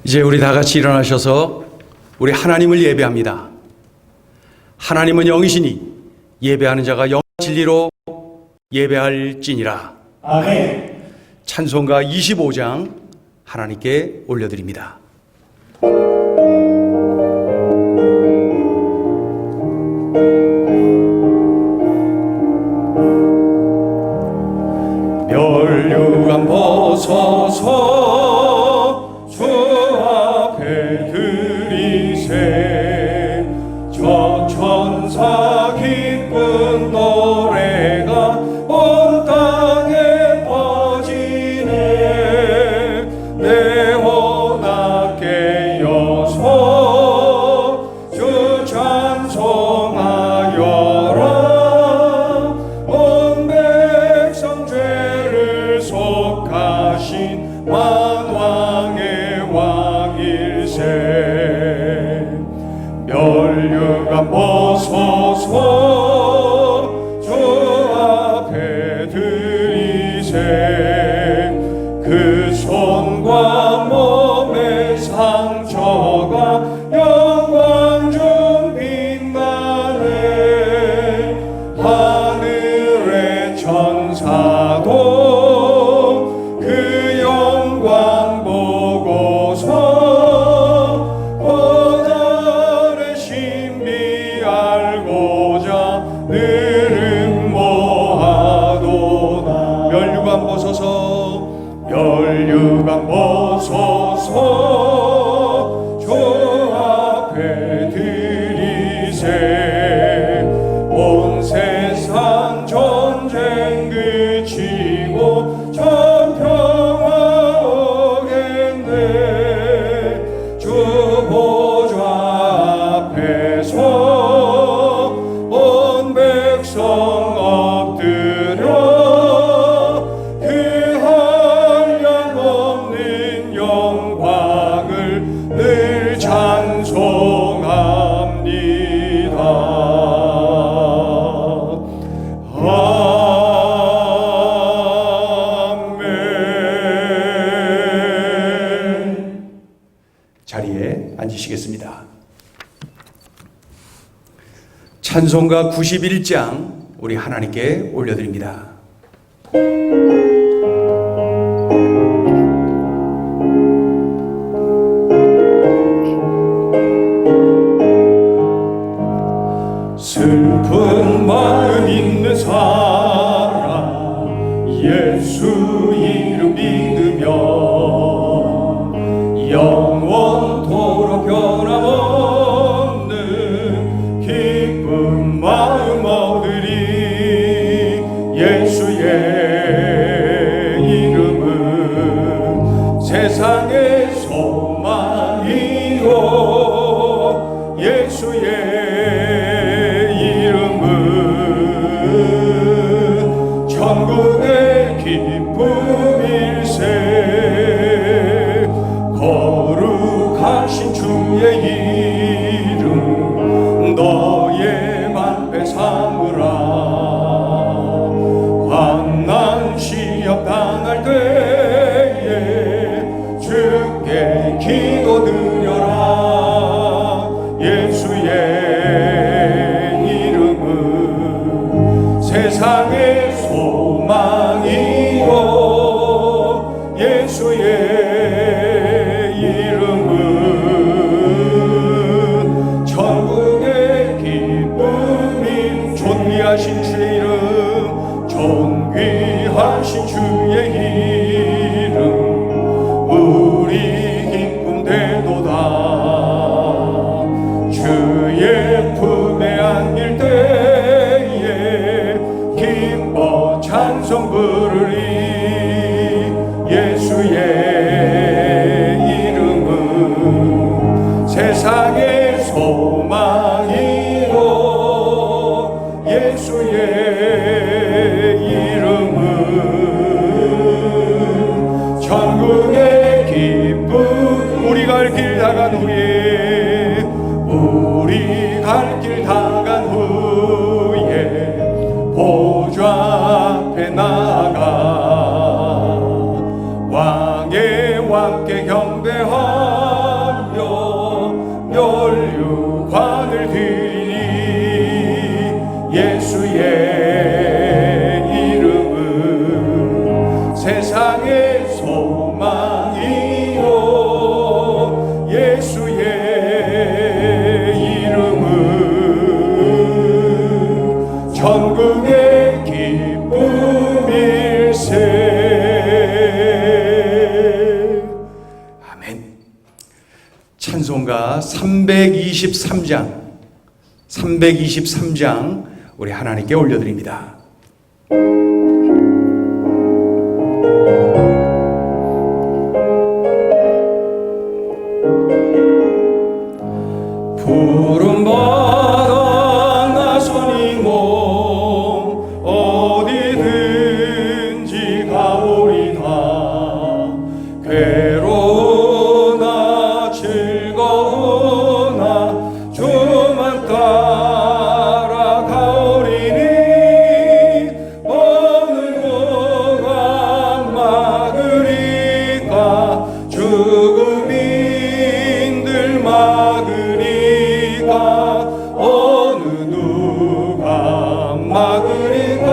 이제 우리 다 같이 일어나셔서 우리 하나님을 예배합니다. 하나님은 영이시니 예배하는 자가 영 진리로 예배할지니라. 아멘. 찬송가 25장 하나님께 올려드립니다. 멸류관 벗어서 주 앞에 들이세 저 천사 기쁜 노래가 온 땅에 퍼지네. 내 혼악 깨어서 주 찬송하여라. 온 백성 죄를 속하신 만왕의 왕일세. 멸류관 벗어서 주 앞에 들이세 그 손과 몸의 상처가 영광 중 빛나네. 하늘의 천사도 그 영광 보고서 보달의 신비 알고자 늘 모아도다. 멸류관 벗어서 주 앞에 들이세 온 세상 전쟁 그치고 전평화 오겠네. 주 보좌 앞에서 온 백성 엎드려 그 한량없는 영광을 늘 찬송합니다. 아멘. 자리에 앉으시겠습니다. 찬송가 91장 우리 하나님께 올려드립니다. 슬픈 마음 있는 사람 예수 이름 믿으며 영원토록 변함없는 기쁜 마음 얻으리. 예수의 이름은 세상의 소망이요 예수의 천국의 기쁨일세. 거룩하신 주의 이름 너의 만배 삼으라. 환난 시험 당할 때에 주께 기도드려라. 예수의 이름은 세상의 소망이요 예수의 이름은 천국의 기쁨인. 존귀하신 주의 이름 존귀하신 주의 이름 우리 기쁨 되도다. 주의 품에 안길 때에 기뻐 찬송 부르리. 예수의 이름은 세상의 소망이요 예수의 이름은 천국의 기쁨. 우리 갈 길 다간 후에 우리 갈 길 다간 후에 보좌 앞에 나가 왕의 세상의 소망이요 예수의 이름은 천국의 기쁨일세. 아멘. 찬송가 323장 우리 하나님께 올려드립니다. 푸른 바다 나선이 몸 어디든지 가오리다. 괴로우나 즐거우나 주만 따라 가오리니 어느 누가 막으리까. 죽음인들 막으리까. 어느 누가 막으리까.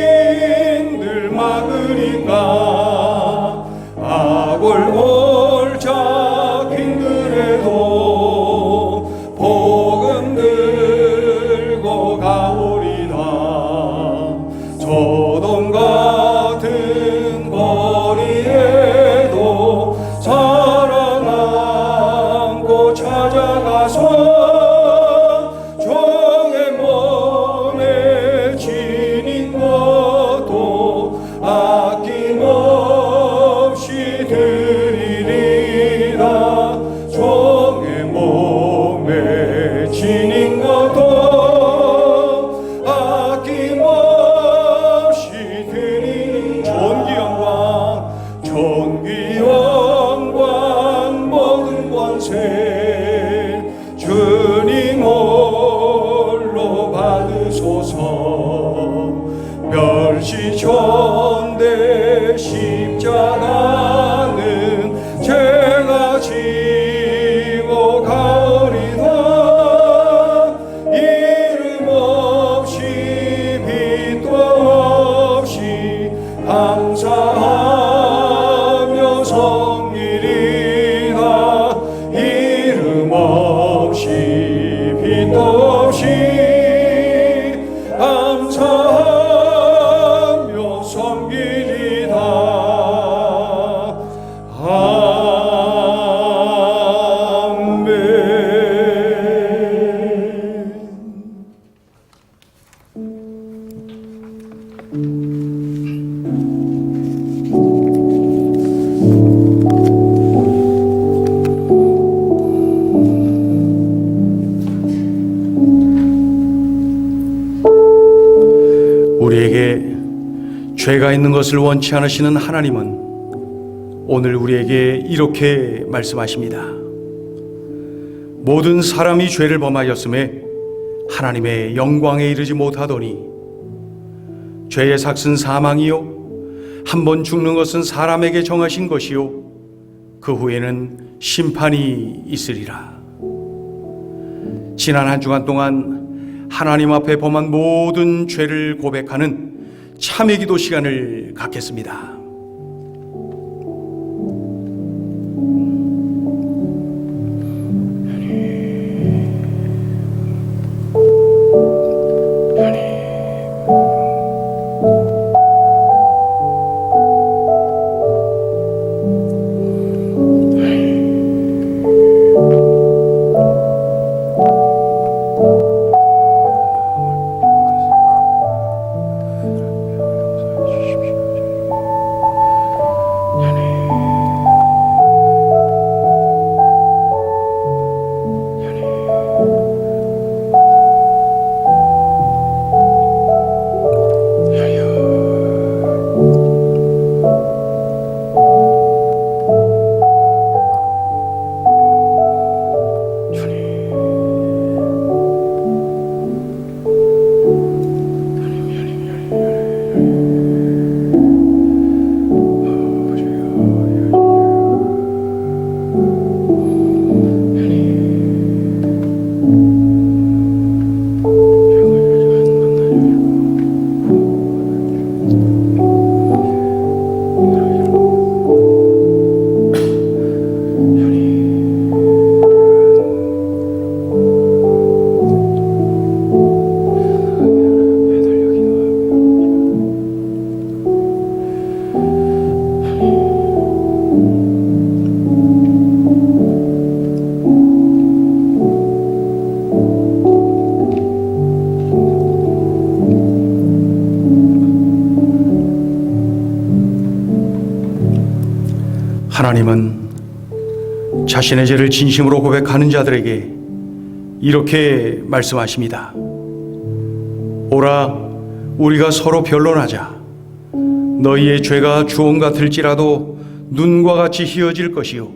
죽음인들 막으리까. 악을 골자 힘들어도 복음 들고 가오리다. 소돔 같은 거리에도 살아남고 찾아가서 종의 몸에 지닌 것도 아낌없이 드리리라. 종의 몸에 지닌 것도 아낌없이 드리리. 존귀 영광 모든 권세 주님 홀로 받으소서. 멸시 존대 십자가는 제가 지고 가오리다. 이름 없이 빛도 없이 감사하며 섬기리다. 이름 없이 빛도 없이 감사하며 섬기리다. 우리에게 죄가 있는 것을 원치 않으시는 하나님은 오늘 우리에게 이렇게 말씀하십니다. 모든 사람이 죄를 범하였음에 하나님의 영광에 이르지 못하더니 죄의 삭은 사망이요 한 번 죽는 것은 사람에게 정하신 것이요 그 후에는 심판이 있으리라. 지난 한 주간 동안 하나님 앞에 범한 모든 죄를 고백하는 참회 기도 시간을 갖겠습니다. 하나님은 자신의 죄를 진심으로 고백하는 자들에게 이렇게 말씀하십니다. 오라, 우리가 서로 변론하자. 너희의 죄가 주홍 같을지라도 눈과 같이 희어질 것이요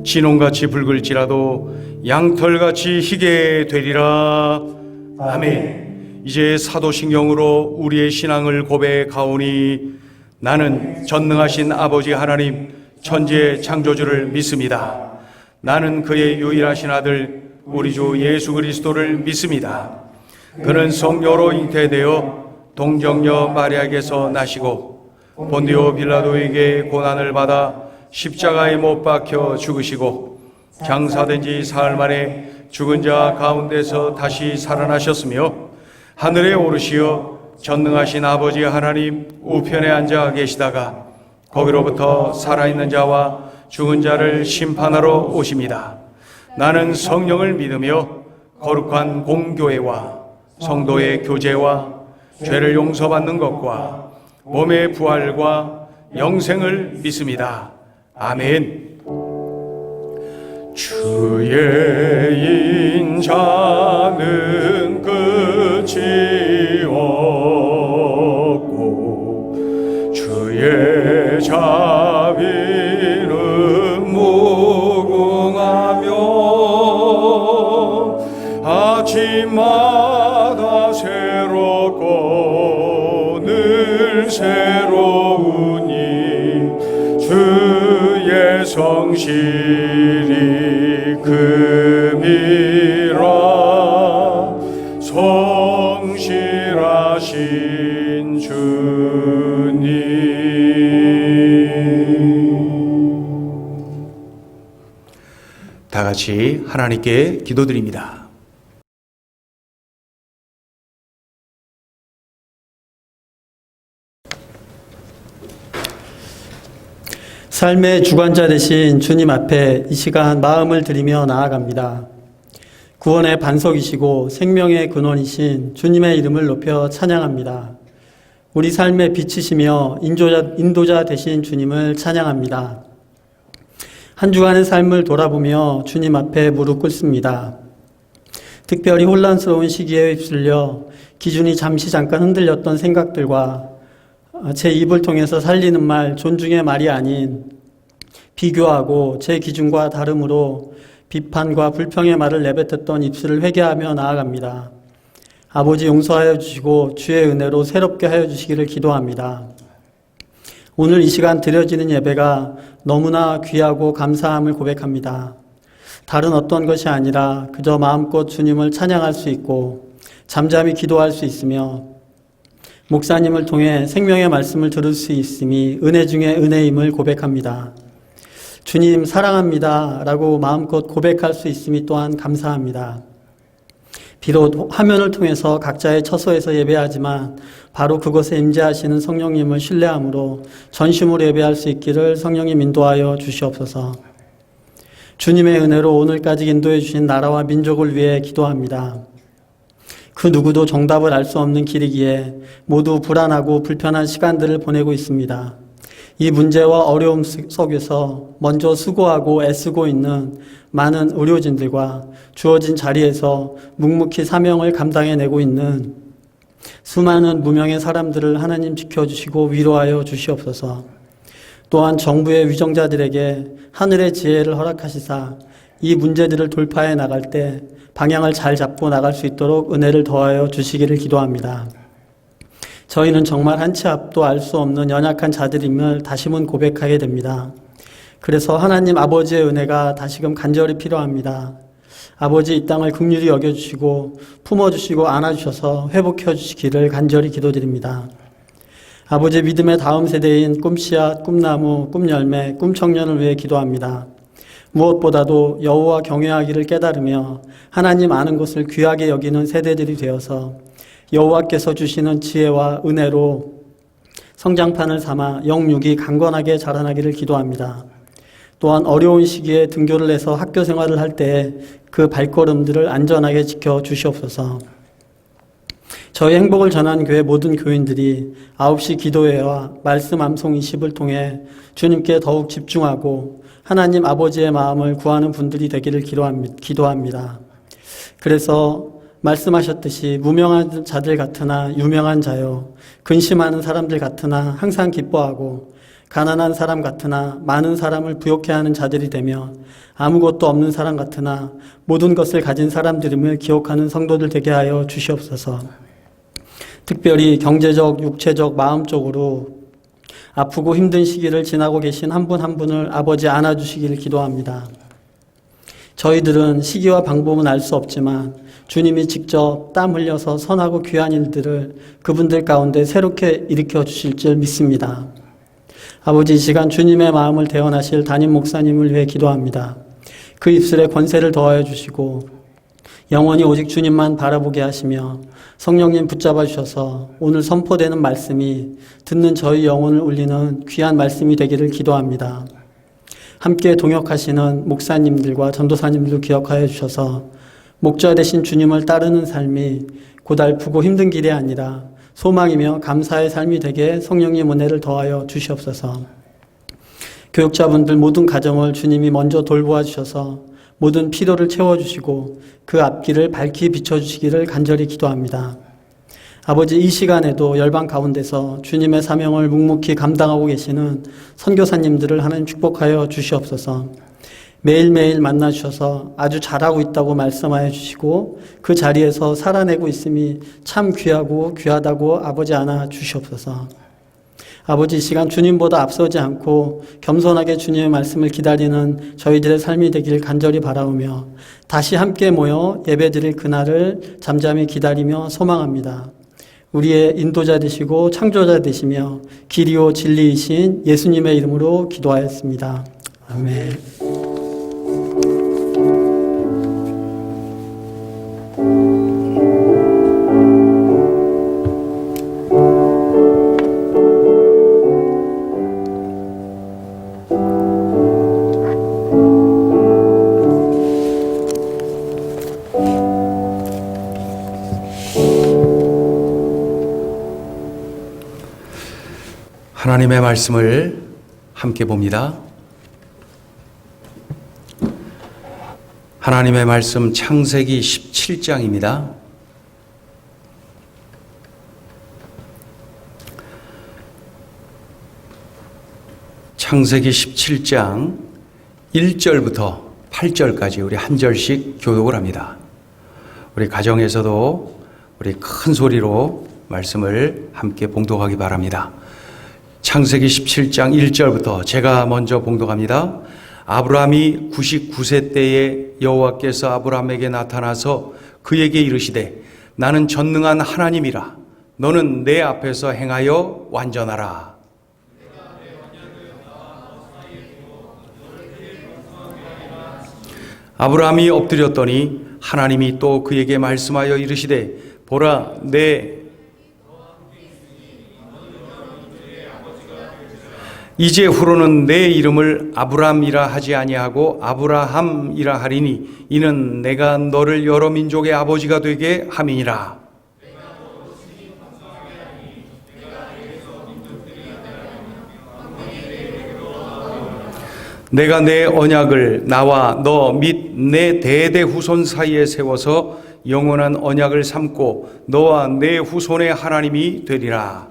진홍같이 붉을지라도 양털같이 희게 되리라. 아멘. 이제 사도신경으로 우리의 신앙을 고백하오니 나는 전능하신 아버지 하나님 천지의 창조주를 믿습니다. 나는 그의 유일하신 아들 우리 주 예수 그리스도를 믿습니다. 그는 성녀로 잉태되어 동정녀 마리아에게서 나시고 본디오 빌라도에게 고난을 받아 십자가에 못 박혀 죽으시고 장사된 지 사흘 만에 죽은 자 가운데서 다시 살아나셨으며 하늘에 오르시어 전능하신 아버지 하나님 우편에 앉아 계시다가 거기로부터 살아있는 자와 죽은 자를 심판하러 오십니다. 나는 성령을 믿으며 거룩한 공교회와 성도의 교제와 죄를 용서받는 것과 몸의 부활과 영생을 믿습니다. 아멘. 주의 인자는 끝이 없고 주의 자비는 무궁하며 아침마다 새롭고 늘 새로우니 주의 성실이 금이라 성실하신 주님. 다 같이 하나님께 기도드립니다. 삶의 주관자 되신 주님 앞에 이 시간 마음을 들이며 나아갑니다. 구원의 반석이시고 생명의 근원이신 주님의 이름을 높여 찬양합니다. 우리 삶의 빛이시며 인도자 되신 주님을 찬양합니다. 한 주간의 삶을 돌아보며 주님 앞에 무릎 꿇습니다. 특별히 혼란스러운 시기에 휩쓸려 기준이 잠깐 흔들렸던 생각들과 제 입을 통해서 살리는 말, 존중의 말이 아닌 비교하고 제 기준과 다름으로 비판과 불평의 말을 내뱉었던 입술을 회개하며 나아갑니다. 아버지 용서하여 주시고 주의 은혜로 새롭게 하여 주시기를 기도합니다. 오늘 이 시간 드려지는 예배가 너무나 귀하고 감사함을 고백합니다. 다른 어떤 것이 아니라 그저 마음껏 주님을 찬양할 수 있고 잠잠히 기도할 수 있으며 목사님을 통해 생명의 말씀을 들을 수 있음이 은혜 중에 은혜임을 고백합니다. 주님 사랑합니다 라고 마음껏 고백할 수 있음이 또한 감사합니다. 비록 화면을 통해서 각자의 처소에서 예배하지만 바로 그것에 임재하시는 성령님을 신뢰함으로 전심으로 예배할 수 있기를 성령님 인도하여 주시옵소서. 주님의 은혜로 오늘까지 인도해 주신 나라와 민족을 위해 기도합니다. 그 누구도 정답을 알 수 없는 길이기에 모두 불안하고 불편한 시간들을 보내고 있습니다. 이 문제와 어려움 속에서 먼저 수고하고 애쓰고 있는 많은 의료진들과 주어진 자리에서 묵묵히 사명을 감당해내고 있는 수많은 무명의 사람들을 하나님 지켜주시고 위로하여 주시옵소서. 또한 정부의 위정자들에게 하늘의 지혜를 허락하시사 이 문제들을 돌파해 나갈 때 방향을 잘 잡고 나갈 수 있도록 은혜를 더하여 주시기를 기도합니다. 저희는 정말 한 치 앞도 알 수 없는 연약한 자들임을 다시금 고백하게 됩니다. 그래서 하나님 아버지의 은혜가 다시금 간절히 필요합니다. 아버지 이 땅을 긍휼히 여겨주시고 품어주시고 안아주셔서 회복해 주시기를 간절히 기도드립니다. 아버지 믿음의 다음 세대인 꿈씨앗, 꿈나무, 꿈열매, 꿈청년을 위해 기도합니다. 무엇보다도 여호와 경외하기를 깨달으며 하나님 아는 것을 귀하게 여기는 세대들이 되어서 여호와께서 주시는 지혜와 은혜로 성장판을 삼아 영육이 강건하게 자라나기를 기도합니다. 또한 어려운 시기에 등교를 해서 학교 생활을 할 때 그 발걸음들을 안전하게 지켜 주시옵소서. 저희 행복을 전하는 교회 모든 교인들이 9시 기도회와 말씀 암송 20을 통해 주님께 더욱 집중하고 하나님 아버지의 마음을 구하는 분들이 되기를 기도합니다. 그래서 말씀하셨듯이 무명한 자들 같으나 유명한 자요, 근심하는 사람들 같으나 항상 기뻐하고 가난한 사람 같으나 많은 사람을 부욕해 하는 자들이 되며 아무것도 없는 사람 같으나 모든 것을 가진 사람들임을 기억하는 성도들 되게 하여 주시옵소서. 특별히 경제적, 육체적, 마음적으로 아프고 힘든 시기를 지나고 계신 한 분 한 분을 아버지 안아주시기를 기도합니다. 저희들은 시기와 방법은 알 수 없지만 주님이 직접 땀 흘려서 선하고 귀한 일들을 그분들 가운데 새롭게 일으켜 주실 줄 믿습니다. 아버지, 이 시간 주님의 마음을 대언하실 담임 목사님을 위해 기도합니다. 그 입술에 권세를 더하여 주시고 영원히 오직 주님만 바라보게 하시며 성령님 붙잡아 주셔서 오늘 선포되는 말씀이 듣는 저희 영혼을 울리는 귀한 말씀이 되기를 기도합니다. 함께 동역하시는 목사님들과 전도사님들 기억하여 주셔서 목자 되신 주님을 따르는 삶이 고달프고 힘든 길이 아니라 소망이며 감사의 삶이 되게 성령님 은혜를 더하여 주시옵소서. 교육자분들 모든 가정을 주님이 먼저 돌보아 주셔서 모든 필요를 채워주시고 그 앞길을 밝히 비춰주시기를 간절히 기도합니다. 아버지, 이 시간에도 열방 가운데서 주님의 사명을 묵묵히 감당하고 계시는 선교사님들을 하나님 축복하여 주시옵소서. 매일매일 만나주셔서 아주 잘하고 있다고 말씀하여 주시고 그 자리에서 살아내고 있음이 참 귀하고 귀하다고 아버지 안아 주시옵소서. 아버지, 이 시간 주님보다 앞서지 않고 겸손하게 주님의 말씀을 기다리는 저희들의 삶이 되길 간절히 바라오며 다시 함께 모여 예배드릴 그날을 잠잠히 기다리며 소망합니다. 우리의 인도자 되시고 창조자 되시며 길이요 진리이신 예수님의 이름으로 기도하였습니다. 아멘. 하나님의 말씀을 함께 봅니다. 하나님의 말씀 창세기 17장입니다. 창세기 17장 1절부터 8절까지 우리 한 절씩 교독을 합니다. 우리 가정에서도 우리 큰 소리로 말씀을 함께 봉독하기 바랍니다. 창세기 17장 1절부터 제가 먼저 봉독합니다. 아브라함이 99세 때에 여호와께서 아브라함에게 나타나서 그에게 이르시되 나는 전능한 하나님이라 너는 내 앞에서 행하여 완전하라. 아브라함이 엎드렸더니 하나님이 또 그에게 말씀하여 이르시되 보라 이제 후로는 내 이름을 아브람이라 하지 아니하고 아브라함이라 하리니 이는 내가 너를 여러 민족의 아버지가 되게 함이니라. 내가 내 언약을 나와 너 및 내 대대 후손 사이에 세워서 영원한 언약을 삼고 너와 내 후손의 하나님이 되리라.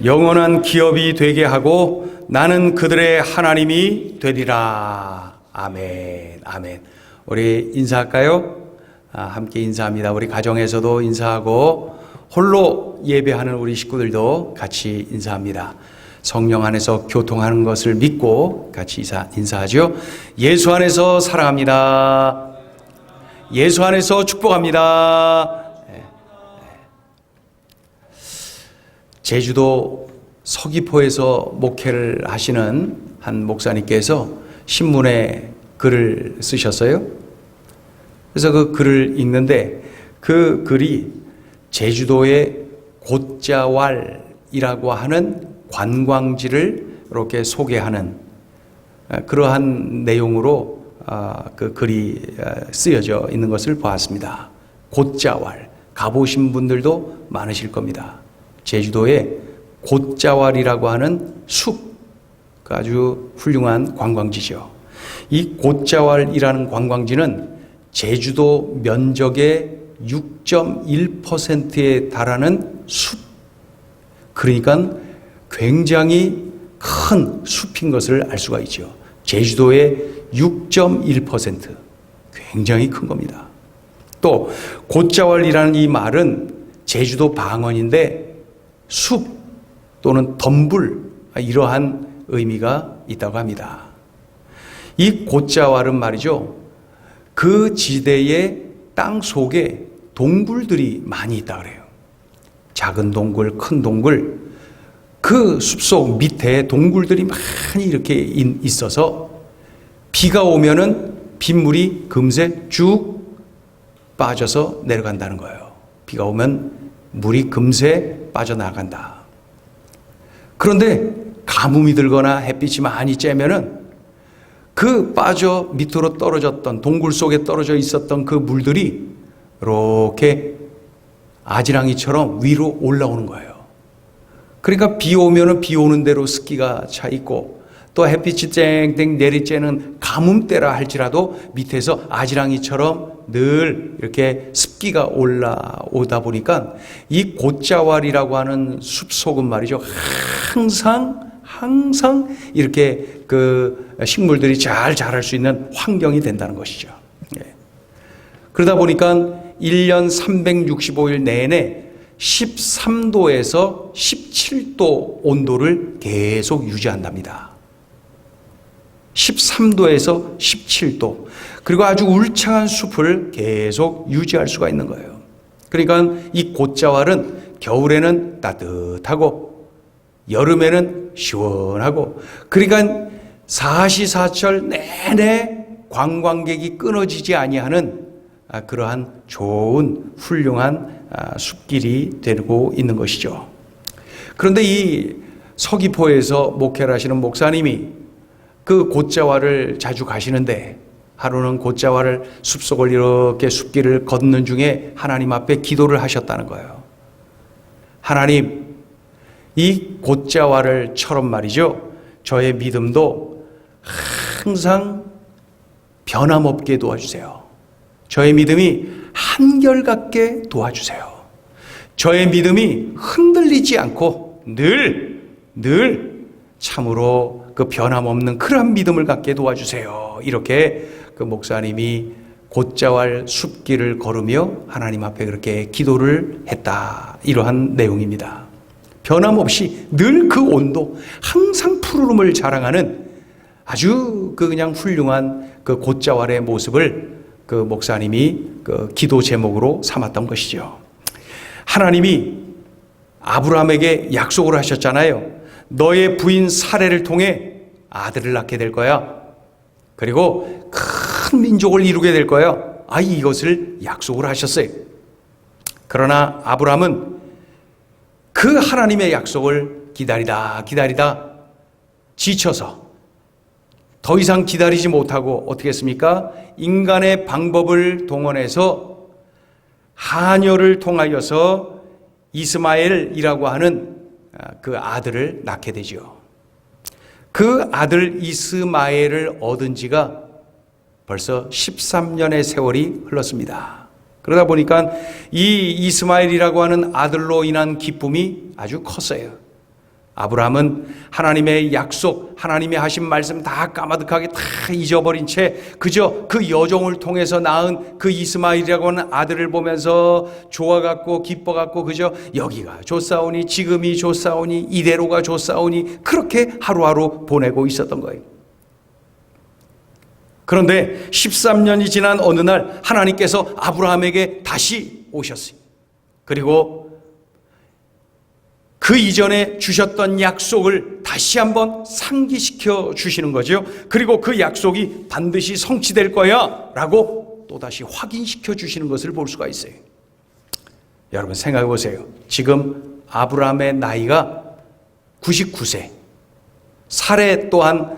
영원한 기업이 되게 하고 나는 그들의 하나님이 되리라. 아멘. 아멘. 우리 인사할까요? 함께 인사합니다. 우리 가정에서도 인사하고 홀로 예배하는 우리 식구들도 같이 인사합니다. 성령 안에서 교통하는 것을 믿고 같이 인사하죠. 예수 안에서 사랑합니다. 예수 안에서 축복합니다. 제주도 서귀포에서 목회를 하시는 한 목사님께서 신문에 글을 쓰셨어요. 그래서 그 글을 읽는데 그 글이 제주도의 곶자왈이라고 하는 관광지를 이렇게 소개하는 그러한 내용으로 그 글이 쓰여져 있는 것을 보았습니다. 곶자왈, 가보신 분들도 많으실 겁니다. 제주도에 곶자왈이라고 하는 숲, 그 아주 훌륭한 관광지죠. 이 곶자왈이라는 관광지는 제주도 면적의 6.1%에 달하는 숲, 그러니까 굉장히 큰 숲인 것을 알 수가 있죠. 제주도의 6.1%, 굉장히 큰 겁니다. 또 곶자왈이라는 이 말은 제주도 방언인데 숲 또는 덤불, 이러한 의미가 있다고 합니다. 이 곶자왈은 말이죠, 그 지대의 땅 속에 동굴들이 많이 있다 그래요. 작은 동굴, 큰 동굴, 그 숲속 밑에 동굴들이 많이 이렇게 있어서 비가 오면은 빗물이 금세 쭉 빠져서 내려간다는 거예요. 비가 오면 물이 금세 빠져나간다. 그런데 가뭄이 들거나 햇빛이 많이 쬐면은 그 빠져 밑으로 떨어졌던, 동굴 속에 떨어져 있었던 그 물들이 이렇게 아지랑이처럼 위로 올라오는 거예요. 그러니까 비 오면은 비 오는 대로 습기가 차 있고, 또 햇빛이 땡땡 내리쬐는 가뭄 때라 할지라도 밑에서 아지랑이처럼 늘 이렇게 습기가 올라오다 보니까 이 곶자왈이라고 하는 숲속은 말이죠, 항상 이렇게 그 식물들이 잘 자랄 수 있는 환경이 된다는 것이죠. 그러다 보니까 1년 365일 내내 13도에서 17도 온도를 계속 유지한답니다. 13도에서 17도. 그리고 아주 울창한 숲을 계속 유지할 수가 있는 거예요. 그러니까 이 곶자왈은 겨울에는 따뜻하고 여름에는 시원하고, 그러니까 사시사철 내내 관광객이 끊어지지 아니하는 그러한 좋은 훌륭한 숲길이 되고 있는 것이죠. 그런데 이 서귀포에서 목회를 하시는 목사님이 그 곶자왈을 자주 가시는데, 하루는 곶자왈을 숲속을 이렇게 숲길을 걷는 중에 하나님 앞에 기도를 하셨다는 거예요. 하나님, 이 곶자왈을처럼 말이죠, 저의 믿음도 항상 변함없게 도와주세요. 저의 믿음이 한결같게 도와주세요. 저의 믿음이 흔들리지 않고 늘 참으로 그 변함없는 그런 믿음을 갖게 도와주세요. 이렇게 그 목사님이 곶자왈 숲길을 걸으며 하나님 앞에 그렇게 기도를 했다. 이러한 내용입니다. 변함없이 늘 그 온도, 항상 푸르름을 자랑하는 아주 그 그냥 훌륭한 그 곶자왈의 모습을 그 목사님이 그 기도 제목으로 삼았던 것이죠. 하나님이 아브라함에게 약속을 하셨잖아요. 너의 부인 사레를 통해 아들을 낳게 될 거야. 그리고 큰 민족을 이루게 될 거야. 이것을 약속을 하셨어요. 그러나 아브라함은 그 하나님의 약속을 기다리다 지쳐서 더 이상 기다리지 못하고 어떻게 했습니까? 인간의 방법을 동원해서 하녀를 통하여서 이스마엘이라고 하는 그 아들을 낳게 되죠. 그 아들 이스마엘을 얻은 지가 벌써 13년의 세월이 흘렀습니다. 그러다 보니까 이 이스마엘이라고 하는 아들로 인한 기쁨이 아주 컸어요. 아브라함은 하나님의 약속, 하나님이 하신 말씀 다 까마득하게 다 잊어버린 채 그저 그 여종을 통해서 낳은 그 이스마엘이라고 하는 아들을 보면서 좋아갖고 기뻐갖고 그저 여기가 좋사오니 지금이 좋사오니 이대로가 좋사오니 그렇게 하루하루 보내고 있었던 거예요. 그런데 13년이 지난 어느 날 하나님께서 아브라함에게 다시 오셨어요. 그리고 그 이전에 주셨던 약속을 다시 한번 상기시켜 주시는 거죠. 그리고 그 약속이 반드시 성취될 거야 라고 또다시 확인시켜 주시는 것을 볼 수가 있어요. 여러분 생각해 보세요. 지금 아브라함의 나이가 99세, 사레 또한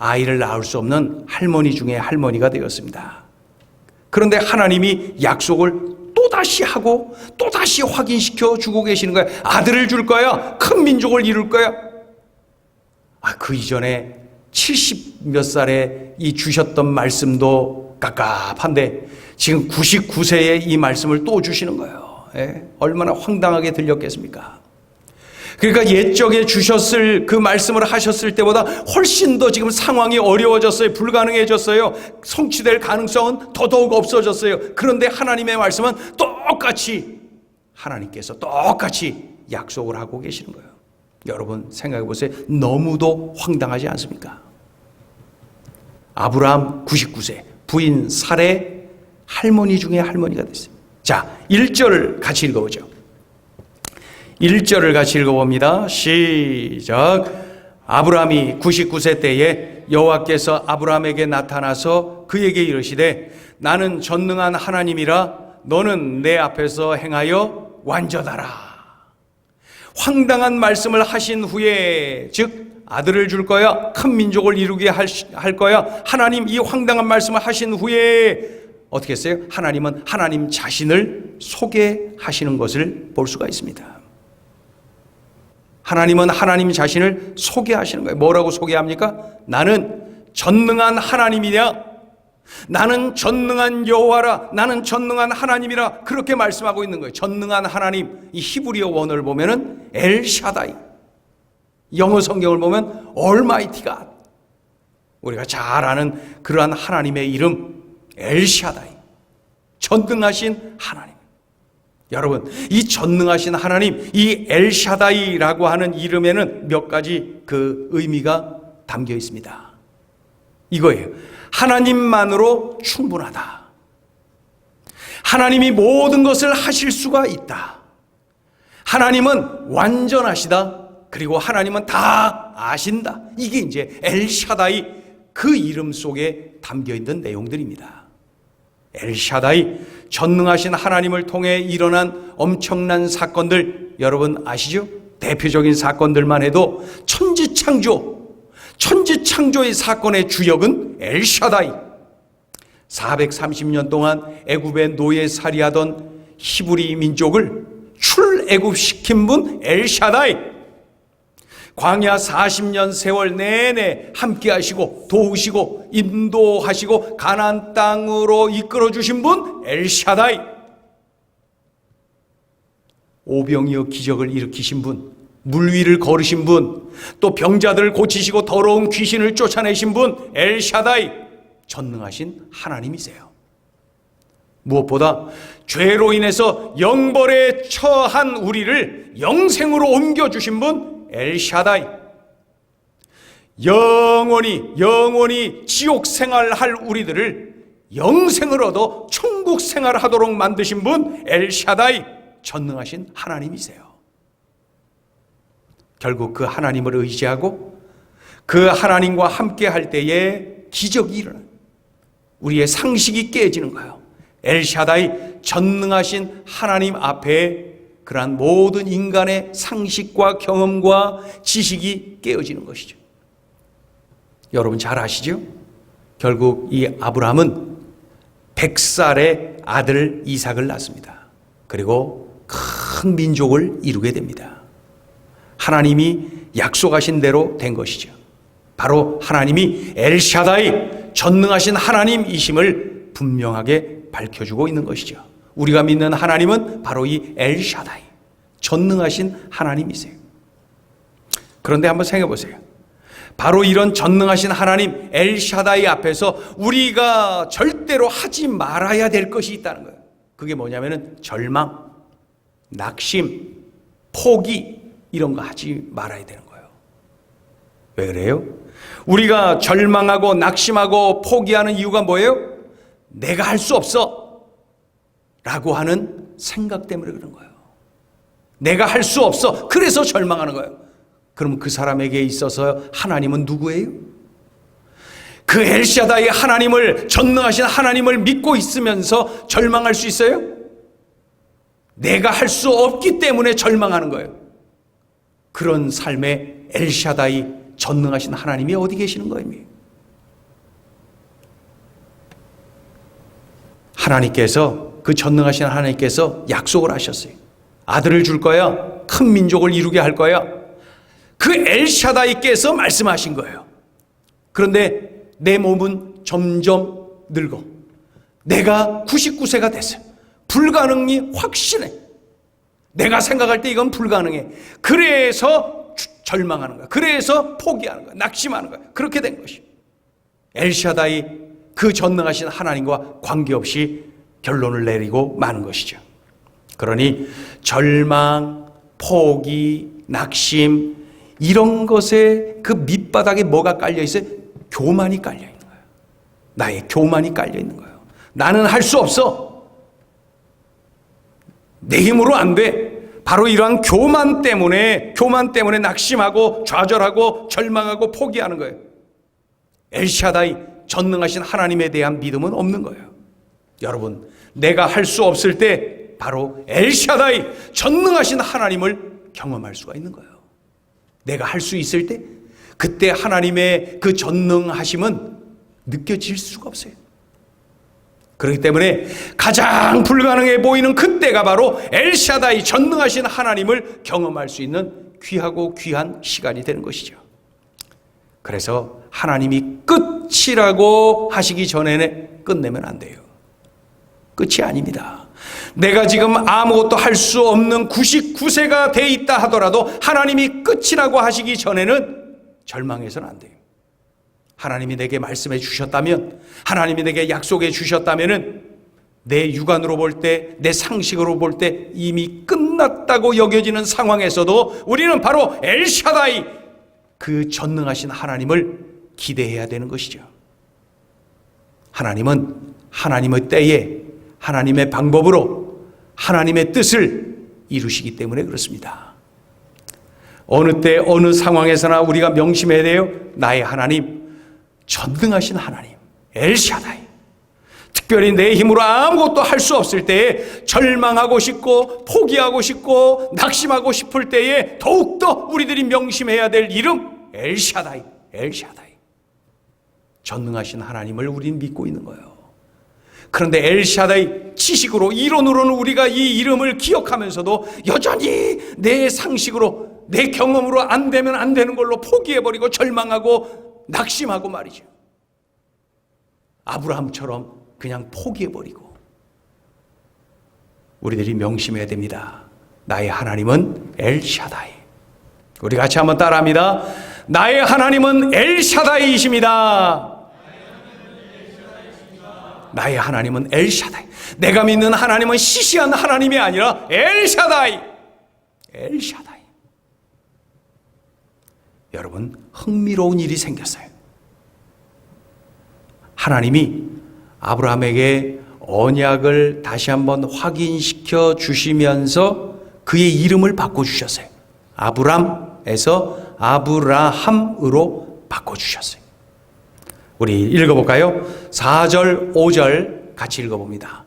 아이를 낳을 수 없는 할머니 중에 할머니가 되었습니다. 그런데 하나님이 약속을 또다시 하고 또다시 확인시켜 주고 계시는 거예요. 아들을 줄 거야. 큰 민족을 이룰 거야. 그 이전에 70 몇 살에 이 주셨던 말씀도 깝깝한데 지금 99세에 이 말씀을 또 주시는 거예요. 얼마나 황당하게 들렸겠습니까? 그러니까 옛적에 주셨을 그 말씀을 하셨을 때보다 훨씬 더 지금 상황이 어려워졌어요. 불가능해졌어요. 성취될 가능성은 더더욱 없어졌어요. 그런데 하나님의 말씀은 똑같이 하나님께서 똑같이 약속을 하고 계시는 거예요. 여러분 생각해 보세요. 너무도 황당하지 않습니까? 아브라함 99세, 부인 사레 할머니 중에 할머니가 됐어요. 자, 1절 같이 읽어보죠. 1절을 같이 읽어봅니다. 시작. 아브라함이 99세 때에 여호와께서 아브라함에게 나타나서 그에게 이르시되 나는 전능한 하나님이라 너는 내 앞에서 행하여 완전하라. 황당한 말씀을 하신 후에, 즉 아들을 줄 거야, 큰 민족을 이루게 할 거야, 하나님 이 황당한 말씀을 하신 후에 어떻게 했어요? 하나님은 하나님 자신을 소개하시는 것을 볼 수가 있습니다. 하나님은 하나님 자신을 소개하시는 거예요. 뭐라고 소개합니까? 나는 전능한 하나님이냐? 나는 전능한 여호와라. 나는 전능한 하나님이라. 그렇게 말씀하고 있는 거예요. 전능한 하나님. 이 히브리어 원어를 보면은 엘샤다이. 영어 성경을 보면 Almighty God. 우리가 잘 아는 그러한 하나님의 이름 엘샤다이. 전능하신 하나님. 여러분, 이 전능하신 하나님, 이 엘샤다이라고 하는 이름에는 몇 가지 그 의미가 담겨 있습니다. 이거예요. 하나님만으로 충분하다. 하나님이 모든 것을 하실 수가 있다. 하나님은 완전하시다. 그리고 하나님은 다 아신다. 이게 이제 엘샤다이 그 이름 속에 담겨 있는 내용들입니다. 엘샤다이, 전능하신 하나님을 통해 일어난 엄청난 사건들 여러분 아시죠? 대표적인 사건들만 해도 천지창조의 사건의 주역은 엘샤다이. 430년 동안 애굽의 노예살이하던 히브리 민족을 출애굽시킨 분 엘샤다이. 광야 40년 세월 내내 함께 하시고 도우시고 인도하시고 가나안 땅으로 이끌어 주신 분 엘샤다이. 오병이어 기적을 일으키신 분, 물 위를 걸으신 분, 또 병자들을 고치시고 더러운 귀신을 쫓아내신 분 엘샤다이. 전능하신 하나님이세요. 무엇보다 죄로 인해서 영벌에 처한 우리를 영생으로 옮겨주신 분 엘샤다이. 영원히 지옥 생활할 우리들을 영생을 얻어 천국 생활하도록 만드신 분 엘샤다이. 전능하신 하나님이세요. 결국 그 하나님을 의지하고 그 하나님과 함께 할 때에 기적이 일어나요. 우리의 상식이 깨지는 거예요. 엘샤다이, 전능하신 하나님 앞에 그러한 모든 인간의 상식과 경험과 지식이 깨어지는 것이죠. 여러분 잘 아시죠? 결국 이 아브라함은 100살에 아들 이삭을 낳습니다. 그리고 큰 민족을 이루게 됩니다. 하나님이 약속하신 대로 된 것이죠. 바로 하나님이 엘샤다이, 전능하신 하나님이심을 분명하게 밝혀주고 있는 것이죠. 우리가 믿는 하나님은 바로 이 엘샤다이, 전능하신 하나님이세요. 그런데 한번 생각해 보세요. 바로 이런 전능하신 하나님 엘샤다이 앞에서 우리가 절대로 하지 말아야 될 것이 있다는 거예요. 그게 뭐냐면은 절망, 낙심, 포기 이런 거 하지 말아야 되는 거예요. 왜 그래요? 우리가 절망하고 낙심하고 포기하는 이유가 뭐예요? 내가 할 수 없어 라고 하는 생각 때문에 그런 거예요. 내가 할 수 없어. 그래서 절망하는 거예요. 그럼 그 사람에게 있어서 하나님은 누구예요? 그 엘샤다이 하나님을, 전능하신 하나님을 믿고 있으면서 절망할 수 있어요? 내가 할 수 없기 때문에 절망하는 거예요. 그런 삶에 엘샤다이, 전능하신 하나님이 어디 계시는 거예요? 하나님께서, 그 전능하신 하나님께서 약속을 하셨어요. 아들을 줄 거야. 큰 민족을 이루게 할 거야. 그 엘샤다이께서 말씀하신 거예요. 그런데 내 몸은 점점 늙어. 내가 99세가 됐어요. 불가능이 확신해. 내가 생각할 때 이건 불가능해. 그래서 절망하는 거야. 그래서 포기하는 거야. 낙심하는 거야. 그렇게 된 것이. 엘샤다이, 그 전능하신 하나님과 관계없이 결론을 내리고 마는 것이죠. 그러니 절망, 포기, 낙심, 이런 것에 그 밑바닥에 뭐가 깔려 있어요? 교만이 깔려 있는 거예요. 나의 교만이 깔려 있는 거예요. 나는 할 수 없어. 내 힘으로 안 돼. 바로 이러한 교만 때문에 낙심하고 좌절하고 절망하고 포기하는 거예요. 엘샤다이, 전능하신 하나님에 대한 믿음은 없는 거예요. 여러분, 내가 할 수 없을 때 바로 엘샤다이, 전능하신 하나님을 경험할 수가 있는 거예요. 내가 할 수 있을 때 그때 하나님의 그 전능하심은 느껴질 수가 없어요. 그렇기 때문에 가장 불가능해 보이는 그때가 바로 엘샤다이, 전능하신 하나님을 경험할 수 있는 귀하고 귀한 시간이 되는 것이죠. 그래서 하나님이 끝이라고 하시기 전에는 끝내면 안 돼요. 끝이 아닙니다. 내가 지금 아무것도 할 수 없는 99세가 돼 있다 하더라도 하나님이 끝이라고 하시기 전에는 절망해서는 안 돼요. 하나님이 내게 말씀해 주셨다면, 하나님이 내게 약속해 주셨다면은 내 육안으로 볼 때, 내 상식으로 볼 때 이미 끝났다고 여겨지는 상황에서도 우리는 바로 엘샤다이, 그 전능하신 하나님을 기대해야 되는 것이죠. 하나님은 하나님의 때에 하나님의 방법으로 하나님의 뜻을 이루시기 때문에 그렇습니다. 어느 때 어느 상황에서나 우리가 명심해야 돼요. 나의 하나님, 전능하신 하나님, 엘샤다이. 특별히 내 힘으로 아무것도 할 수 없을 때에 절망하고 싶고 포기하고 싶고 낙심하고 싶을 때에 더욱더 우리들이 명심해야 될 이름, 엘샤다이, 엘샤다이. 전능하신 하나님을 우리는 믿고 있는 거예요. 그런데 엘샤다이, 지식으로, 이론으로는 우리가 이 이름을 기억하면서도 여전히 내 상식으로, 내 경험으로 안 되면 안 되는 걸로 포기해버리고 절망하고 낙심하고 말이죠. 아브라함처럼 그냥 포기해버리고. 우리들이 명심해야 됩니다. 나의 하나님은 엘샤다이. 우리 같이 한번 따라합니다. 나의 하나님은 엘샤다이이십니다. 나의 하나님은 엘샤다이. 내가 믿는 하나님은 시시한 하나님이 아니라 엘샤다이. 엘샤다이. 여러분, 흥미로운 일이 생겼어요. 하나님이 아브라함에게 언약을 다시 한번 확인시켜 주시면서 그의 이름을 바꿔주셨어요. 아브람에서 아브라함으로 바꿔주셨어요. 우리 읽어볼까요? 4절, 5절 같이 읽어봅니다.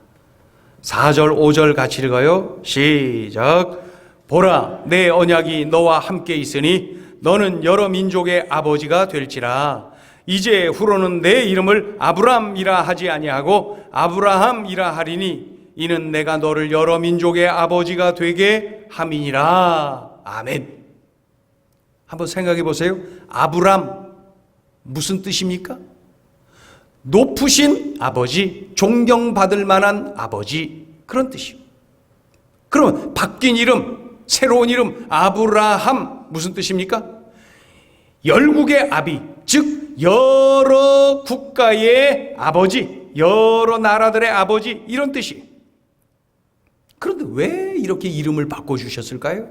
4절, 5절 같이 읽어요. 시작. 보라, 내 언약이 너와 함께 있으니 너는 여러 민족의 아버지가 될지라. 이제 후로는 내 이름을 아브람이라 하지 아니하고 아브라함이라 하리니 이는 내가 너를 여러 민족의 아버지가 되게 함이니라. 아멘. 한번 생각해 보세요. 아브람, 무슨 뜻입니까? 높으신 아버지, 존경받을 만한 아버지, 그런 뜻이에요. 그러면 바뀐 이름, 새로운 이름 아브라함, 무슨 뜻입니까? 열국의 아비, 즉 여러 국가의 아버지, 여러 나라들의 아버지, 이런 뜻이에요. 그런데 왜 이렇게 이름을 바꿔주셨을까요?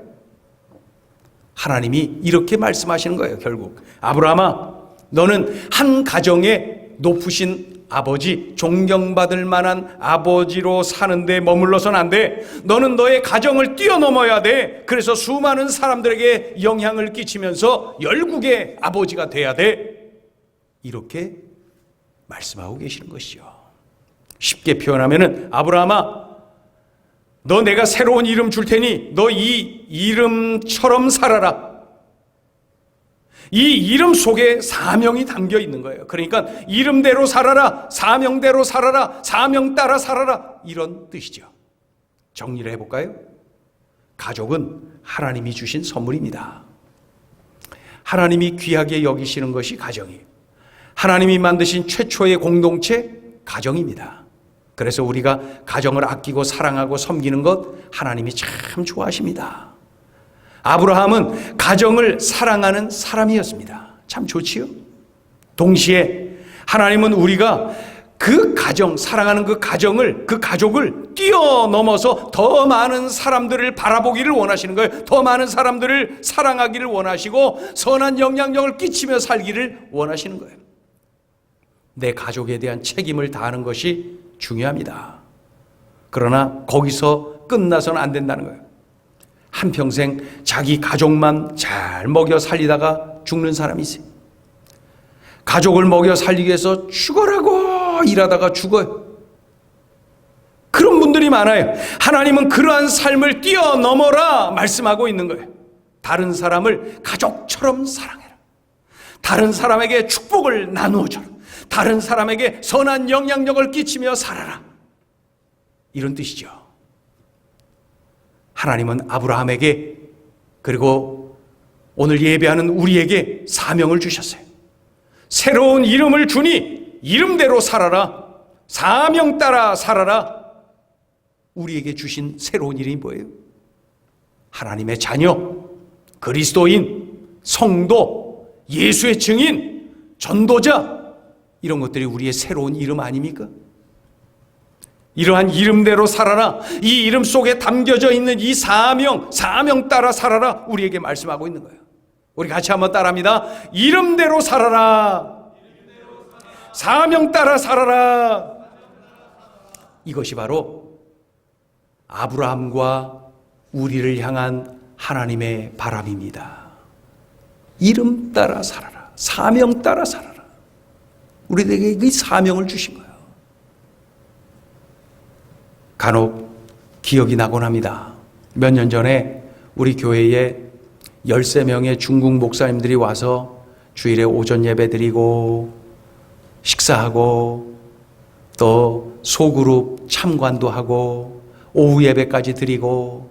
하나님이 이렇게 말씀하시는 거예요. 결국 아브라함아, 너는 한 가정의 높으신 아버지, 존경받을 만한 아버지로 사는데 머물러서는 안 돼. 너는 너의 가정을 뛰어넘어야 돼. 그래서 수많은 사람들에게 영향을 끼치면서 열국의 아버지가 돼야 돼. 이렇게 말씀하고 계시는 것이죠. 쉽게 표현하면은, 아브라함아, 너 내가 새로운 이름 줄 테니 너 이 이름처럼 살아라. 이 이름 속에 사명이 담겨 있는 거예요. 그러니까 이름대로 살아라, 사명대로 살아라, 사명 따라 살아라, 이런 뜻이죠. 정리를 해볼까요? 가족은 하나님이 주신 선물입니다. 하나님이 귀하게 여기시는 것이 가정이에요. 하나님이 만드신 최초의 공동체, 가정입니다. 그래서 우리가 가정을 아끼고 사랑하고 섬기는 것 하나님이 참 좋아하십니다. 아브라함은 가정을 사랑하는 사람이었습니다. 참 좋지요? 동시에 하나님은 우리가 그 가정, 사랑하는 그 가정을, 그 가족을 뛰어넘어서 더 많은 사람들을 바라보기를 원하시는 거예요. 더 많은 사람들을 사랑하기를 원하시고 선한 영향력을 끼치며 살기를 원하시는 거예요. 내 가족에 대한 책임을 다하는 것이 중요합니다. 그러나 거기서 끝나서는 안 된다는 거예요. 한평생 자기 가족만 잘 먹여 살리다가 죽는 사람이 있어요. 가족을 먹여 살리기 위해서 죽어라고 일하다가 죽어요. 그런 분들이 많아요. 하나님은 그러한 삶을 뛰어넘어라 말씀하고 있는 거예요. 다른 사람을 가족처럼 사랑해라. 다른 사람에게 축복을 나누어줘라. 다른 사람에게 선한 영향력을 끼치며 살아라. 이런 뜻이죠. 하나님은 아브라함에게 그리고 오늘 예배하는 우리에게 사명을 주셨어요. 새로운 이름을 주니 이름대로 살아라. 사명 따라 살아라. 우리에게 주신 새로운 이름이 뭐예요? 하나님의 자녀, 그리스도인, 성도, 예수의 증인, 전도자, 이런 것들이 우리의 새로운 이름 아닙니까? 이러한 이름대로 살아라. 이 이름 속에 담겨져 있는 이 사명 따라 살아라. 우리에게 말씀하고 있는 거예요. 우리 같이 한번 따라합니다. 이름대로 살아라. 사명 따라 살아라. 이것이 바로 아브라함과 우리를 향한 하나님의 바람입니다. 이름 따라 살아라. 사명 따라 살아라. 우리에게 그 사명을 주신 거예요. 간혹 기억이 나곤 합니다. 몇 년 전에 우리 교회에 13명의 중국 목사님들이 와서 주일에 오전 예배 드리고 식사하고 또 소그룹 참관도 하고 오후 예배까지 드리고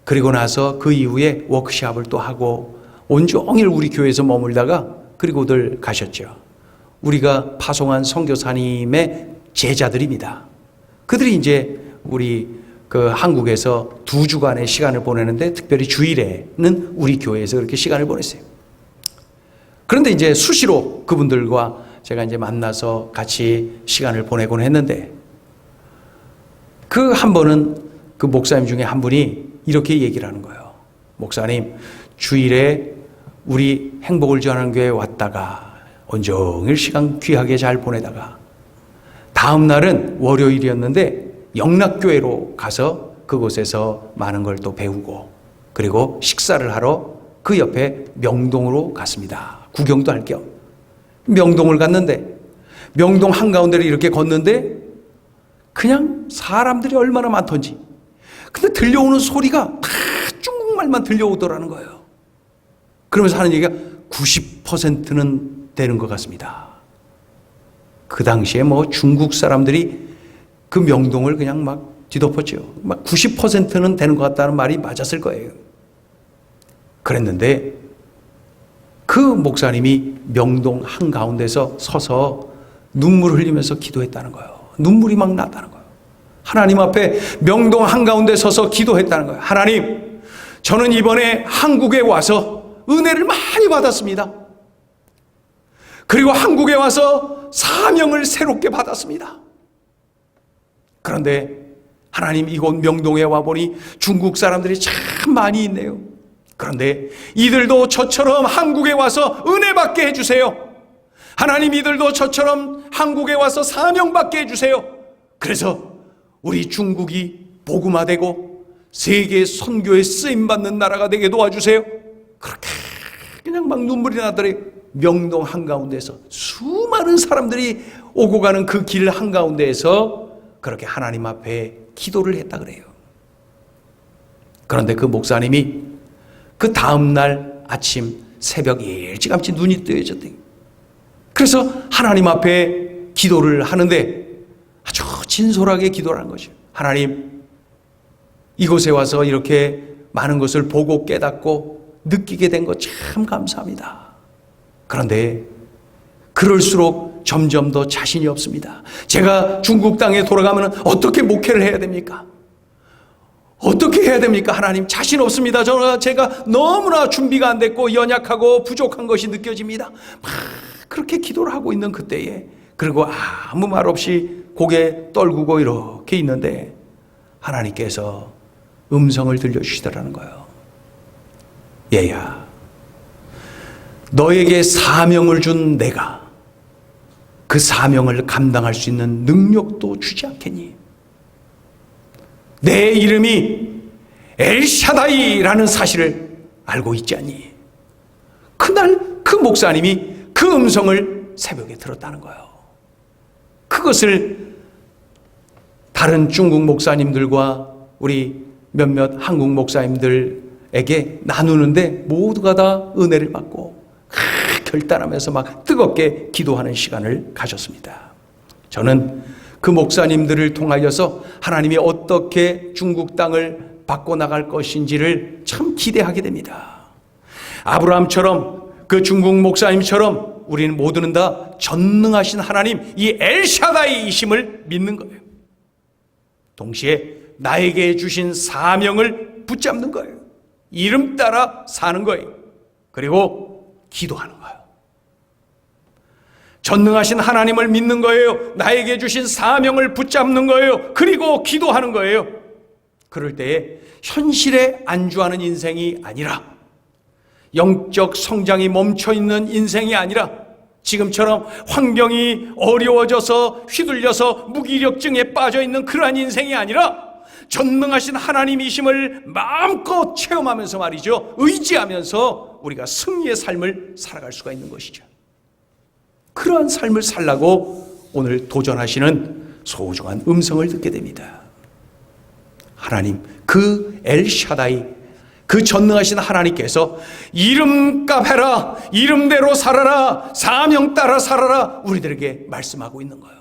그리고 나서 그 이후에 워크숍을 또 하고 온종일 우리 교회에서 머물다가 그리고들 가셨죠. 우리가 파송한 선교사님의 제자들입니다. 그들이 이제 우리 그 한국에서 2주간의 시간을 보내는데 특별히 주일에는 우리 교회에서 그렇게 시간을 보냈어요. 그런데 이제 수시로 그분들과 제가 이제 만나서 같이 시간을 보내곤 했는데 그 한 번은 그 목사님 중에 한 분이 이렇게 얘기를 하는 거예요. 목사님, 주일에 우리 행복을 전하는 교회에 왔다가 온종일 시간 귀하게 잘 보내다가 다음 날은 월요일이었는데 영락교회로 가서 그곳에서 많은 걸 또 배우고 그리고 식사를 하러 그 옆에 명동으로 갔습니다. 구경도 할 겸. 명동을 갔는데 명동 한가운데를 이렇게 걷는데 그냥 사람들이 얼마나 많던지. 근데 들려오는 소리가 다 중국말만 들려오더라는 거예요. 그러면서 하는 얘기가 90%는 되는 것 같습니다. 그 당시에 뭐 중국 사람들이 그 명동을 그냥 막 뒤덮었죠. 막 90%는 되는 것 같다는 말이 맞았을 거예요. 그랬는데 그 목사님이 명동 한가운데서 서서 눈물을 흘리면서 기도했다는 거예요. 눈물이 막 났다는 거예요. 하나님 앞에 명동 한가운데 서서 기도했다는 거예요. 하나님, 저는 이번에 한국에 와서 은혜를 많이 받았습니다. 그리고 한국에 와서 사명을 새롭게 받았습니다. 그런데 하나님, 이곳 명동에 와보니 중국 사람들이 참 많이 있네요. 그런데 이들도 저처럼 한국에 와서 은혜 받게 해주세요. 하나님, 이들도 저처럼 한국에 와서 사명 받게 해주세요. 그래서 우리 중국이 복음화되고 세계 선교에 쓰임받는 나라가 되게 도와주세요. 그렇게 그냥 막 눈물이 나더래요. 명동 한가운데서 수많은 사람들이 오고 가는 그 길 한가운데에서 그렇게 하나님 앞에 기도를 했다 그래요. 그런데 그 목사님이 그 다음 날 아침 새벽 일찌감치 눈이 뜨여졌대. 그래서 하나님 앞에 기도를 하는데 아주 진솔하게 기도를 하는 거죠. 하나님, 이곳에 와서 이렇게 많은 것을 보고 깨닫고 느끼게 된 것 참 감사합니다. 그런데 그럴수록 점점 더 자신이 없습니다. 제가 중국 땅에 돌아가면 어떻게 목회를 해야 됩니까? 어떻게 해야 됩니까? 하나님, 자신 없습니다. 제가 너무나 준비가 안 됐고 연약하고 부족한 것이 느껴집니다. 막 그렇게 기도를 하고 있는 그때에, 그리고 아무 말 없이 고개 떨구고 이렇게 있는데 하나님께서 음성을 들려주시더라는 거예요. 얘야, 너에게 사명을 준 내가 그 사명을 감당할 수 있는 능력도 주지 않겠니? 내 이름이 엘샤다이라는 사실을 알고 있지 않니? 그날 그 목사님이 그 음성을 새벽에 들었다는 거예요. 그것을 다른 중국 목사님들과 우리 몇몇 한국 목사님들에게 나누는데 모두가 다 은혜를 받고 결단하면서 막 뜨겁게 기도하는 시간을 가졌습니다. 저는 그 목사님들을 통하여서 하나님이 어떻게 중국 땅을 바꿔나갈 것인지를 참 기대하게 됩니다. 아브라함처럼, 그 중국 목사님처럼 우리는 모두는 다 전능하신 하나님, 이 엘샤다이이심을 믿는 거예요. 동시에 나에게 주신 사명을 붙잡는 거예요. 이름 따라 사는 거예요. 그리고 기도하는 거예요. 전능하신 하나님을 믿는 거예요. 나에게 주신 사명을 붙잡는 거예요. 그리고 기도하는 거예요. 그럴 때에 현실에 안주하는 인생이 아니라, 영적 성장이 멈춰있는 인생이 아니라, 지금처럼 환경이 어려워져서 휘둘려서 무기력증에 빠져있는 그러한 인생이 아니라 전능하신 하나님이심을 마음껏 체험하면서 말이죠, 의지하면서 우리가 승리의 삶을 살아갈 수가 있는 것이죠. 그러한 삶을 살라고 오늘 도전하시는 소중한 음성을 듣게 됩니다. 하나님, 그 엘샤다이, 그 전능하신 하나님께서 이름값 해라, 이름대로 살아라, 사명 따라 살아라, 우리들에게 말씀하고 있는 거예요.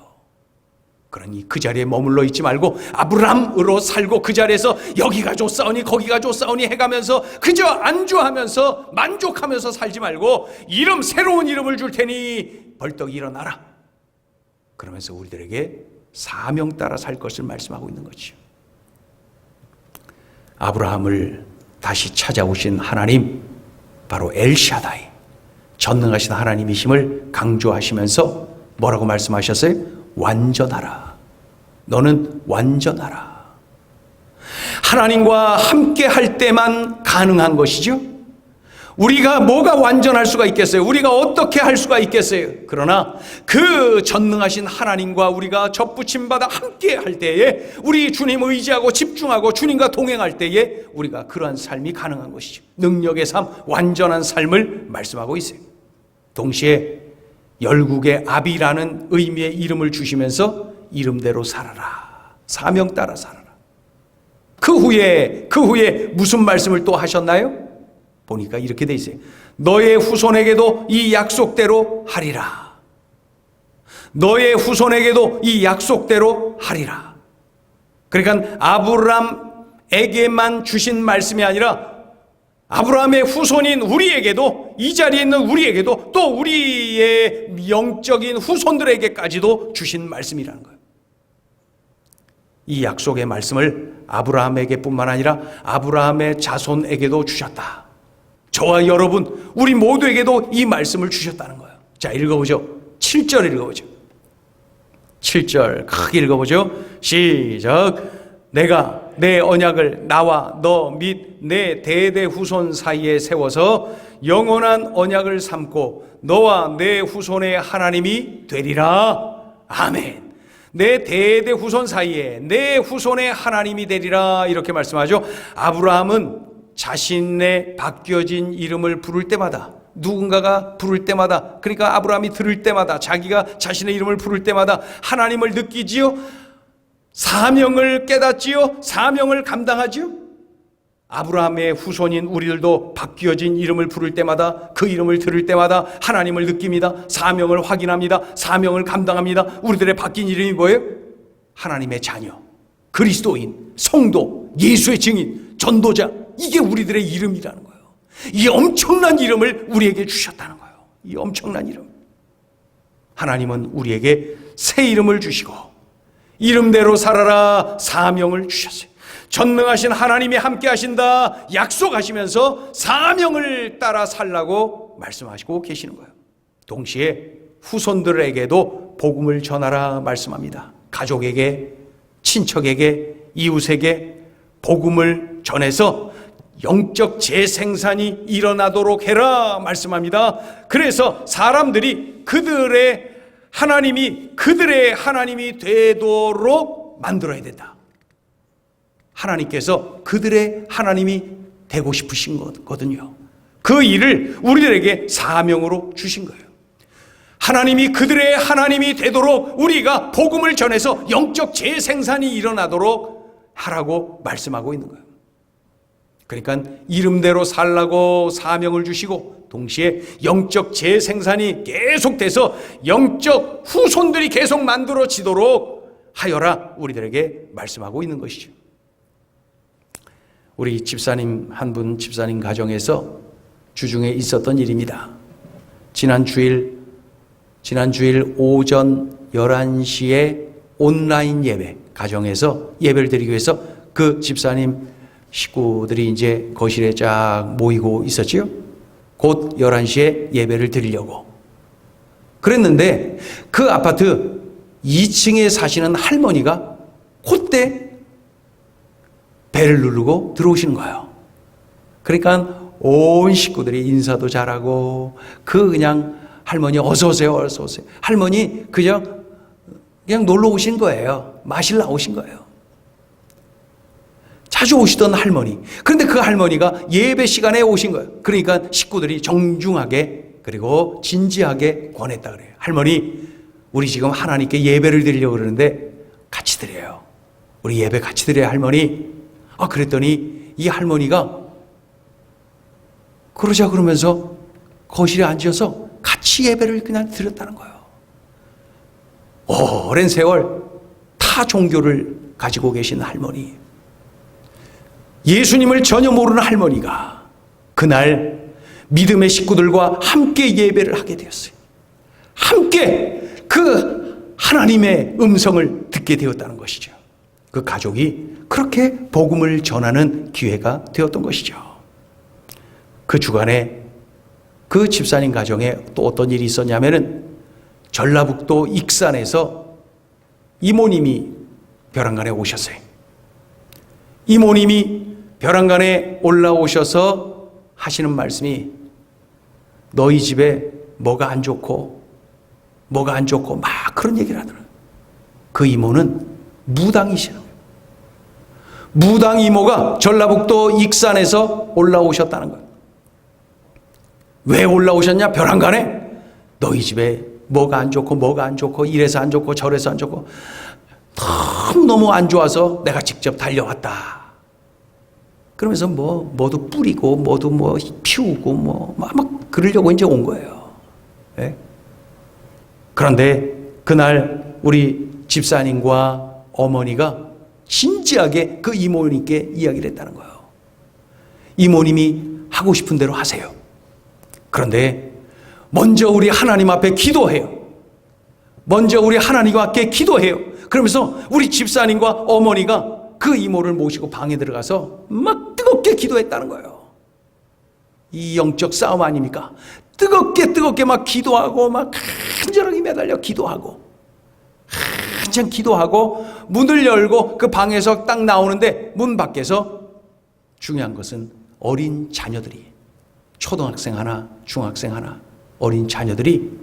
그러니 그 자리에 머물러 있지 말고 아브람으로 살고, 그 자리에서 여기가 좋사오니 거기가 좋사오니 해가면서 그저 안주하면서 만족하면서 살지 말고, 이름, 새로운 이름을 줄 테니 벌떡 일어나라, 그러면서 우리들에게 사명 따라 살 것을 말씀하고 있는 거죠. 아브라함을 다시 찾아오신 하나님, 바로 엘샤다이, 전능하신 하나님이심을 강조하시면서 뭐라고 말씀하셨어요? 완전하라. 너는 완전하라. 하나님과 함께 할 때만 가능한 것이죠. 우리가 뭐가 완전할 수가 있겠어요? 우리가 어떻게 할 수가 있겠어요? 그러나 그 전능하신 하나님과 우리가 접붙임받아 함께 할 때에, 우리 주님 의지하고 집중하고 주님과 동행할 때에 우리가 그러한 삶이 가능한 것이죠. 능력의 삶, 완전한 삶을 말씀하고 있어요. 동시에 열국의 아비라는 의미의 이름을 주시면서 이름대로 살아라, 사명 따라 살아라. 그 후에 무슨 말씀을 또 하셨나요? 보니까 이렇게 돼 있어요. 너의 후손에게도 이 약속대로 하리라. 너의 후손에게도 이 약속대로 하리라. 그러니까 아브람에게만 주신 말씀이 아니라 아브라함의 후손인 우리에게도, 이 자리에 있는 우리에게도, 또 우리의 영적인 후손들에게까지도 주신 말씀이라는 거예요. 이 약속의 말씀을 아브라함에게 뿐만 아니라 아브라함의 자손에게도 주셨다. 저와 여러분, 우리 모두에게도 이 말씀을 주셨다는 거예요. 자, 읽어보죠. 7절 읽어보죠. 7절 크게 읽어보죠. 시작. 내가 내 언약을 나와 너 및 내 대대 후손 사이에 세워서 영원한 언약을 삼고 너와 내 후손의 하나님이 되리라. 아멘. 내 대대 후손 사이에 내 후손의 하나님이 되리라, 이렇게 말씀하죠. 아브라함은 자신의 바뀌어진 이름을 부를 때마다, 누군가가 부를 때마다, 그러니까 아브라함이 들을 때마다, 자기가 자신의 이름을 부를 때마다 하나님을 느끼지요. 사명을 깨닫지요. 사명을 감당하지요. 아브라함의 후손인 우리들도 바뀌어진 이름을 부를 때마다, 그 이름을 들을 때마다 하나님을 느낍니다. 사명을 확인합니다. 사명을 감당합니다. 우리들의 바뀐 이름이 뭐예요? 하나님의 자녀, 그리스도인, 성도, 예수의 증인, 전도자. 이게 우리들의 이름이라는 거예요. 이 엄청난 이름을 우리에게 주셨다는 거예요. 이 엄청난 이름. 하나님은 우리에게 새 이름을 주시고 이름대로 살아라 사명을 주셨어요. 전능하신 하나님이 함께 하신다 약속하시면서 사명을 따라 살라고 말씀하시고 계시는 거예요. 동시에 후손들에게도 복음을 전하라 말씀합니다. 가족에게, 친척에게, 이웃에게 복음을 전해서 영적 재생산이 일어나도록 해라 말씀합니다. 그래서 사람들이 그들의 하나님이 되도록 만들어야 된다. 하나님께서 그들의 하나님이 되고 싶으신 거거든요. 그 일을 우리들에게 사명으로 주신 거예요. 하나님이 그들의 하나님이 되도록 우리가 복음을 전해서 영적 재생산이 일어나도록 하라고 말씀하고 있는 거예요. 그러니까 이름대로 살라고 사명을 주시고 동시에 영적 재생산이 계속돼서 영적 후손들이 계속 만들어지도록 하여라 우리들에게 말씀하고 있는 것이죠. 우리 집사님 한 분 집사님 가정에서 주중에 있었던 일입니다. 지난 주일 오전 11시에 온라인 예배, 가정에서 예배를 드리기 위해서 그 집사님 식구들이 이제 거실에 쫙 모이고 있었지요. 곧 11시에 예배를 드리려고 그랬는데 그 아파트 2층에 사시는 할머니가 그때 벨을 누르고 들어오시는 거예요. 그러니까 온 식구들이 인사도 잘하고 그냥 할머니 어서 오세요, 어서 오세요. 할머니 그냥 놀러 오신 거예요. 마실 나오신 거예요. 자주 오시던 할머니. 그런데 그 할머니가 예배 시간에 오신 거예요. 그러니까 식구들이 정중하게 그리고 진지하게 권했다 그래요. 할머니, 우리 지금 하나님께 예배를 드리려고 그러는데 같이 드려요. 우리 예배 같이 드려요, 할머니. 그랬더니 이 할머니가 그러자 그러면서 거실에 앉아서 같이 예배를 그냥 드렸다는 거예요. 오랜 세월 타 종교를 가지고 계신 할머니, 예수님을 전혀 모르는 할머니가 그날 믿음의 식구들과 함께 예배를 하게 되었어요. 함께 그 하나님의 음성을 듣게 되었다는 것이죠. 그 가족이 그렇게 복음을 전하는 기회가 되었던 것이죠. 그 주간에 그 집사님 가정에 또 어떤 일이 있었냐면은 전라북도 익산에서 이모님이 벼랑간에 오셨어요. 이모님이 벼랑간에 올라오셔서 하시는 말씀이 너희 집에 뭐가 안 좋고 막 그런 얘기를 하더라고요. 그 이모는 무당이시라고요. 무당 이모가 전라북도 익산에서 올라오셨다는 거예요. 왜 올라오셨냐? 벼랑간에 너희 집에 뭐가 안 좋고 이래서 안 좋고 저래서 안 좋고 너무 안 좋아서 내가 직접 달려왔다. 그러면서 뭐도 뿌리고 뭐도 피우고 막 그러려고 이제 온 거예요. 네? 그런데 그날 우리 집사님과 어머니가 진지하게 그 이모님께 이야기를 했다는 거예요. 이모님이 하고 싶은 대로 하세요. 그런데 먼저 우리 하나님 앞에 기도해요. 먼저 우리 하나님 앞에 기도해요. 그러면서 우리 집사님과 어머니가 그 이모를 모시고 방에 들어가서 막 뜨겁게 기도했다는 거예요. 이 영적 싸움 아닙니까? 뜨겁게 막 기도하고 막 간절하게 매달려 기도하고 한참 기도하고 문을 열고 그 방에서 딱 나오는데 문 밖에서 중요한 것은 어린 자녀들이 초등학생 하나, 중학생 하나 어린 자녀들이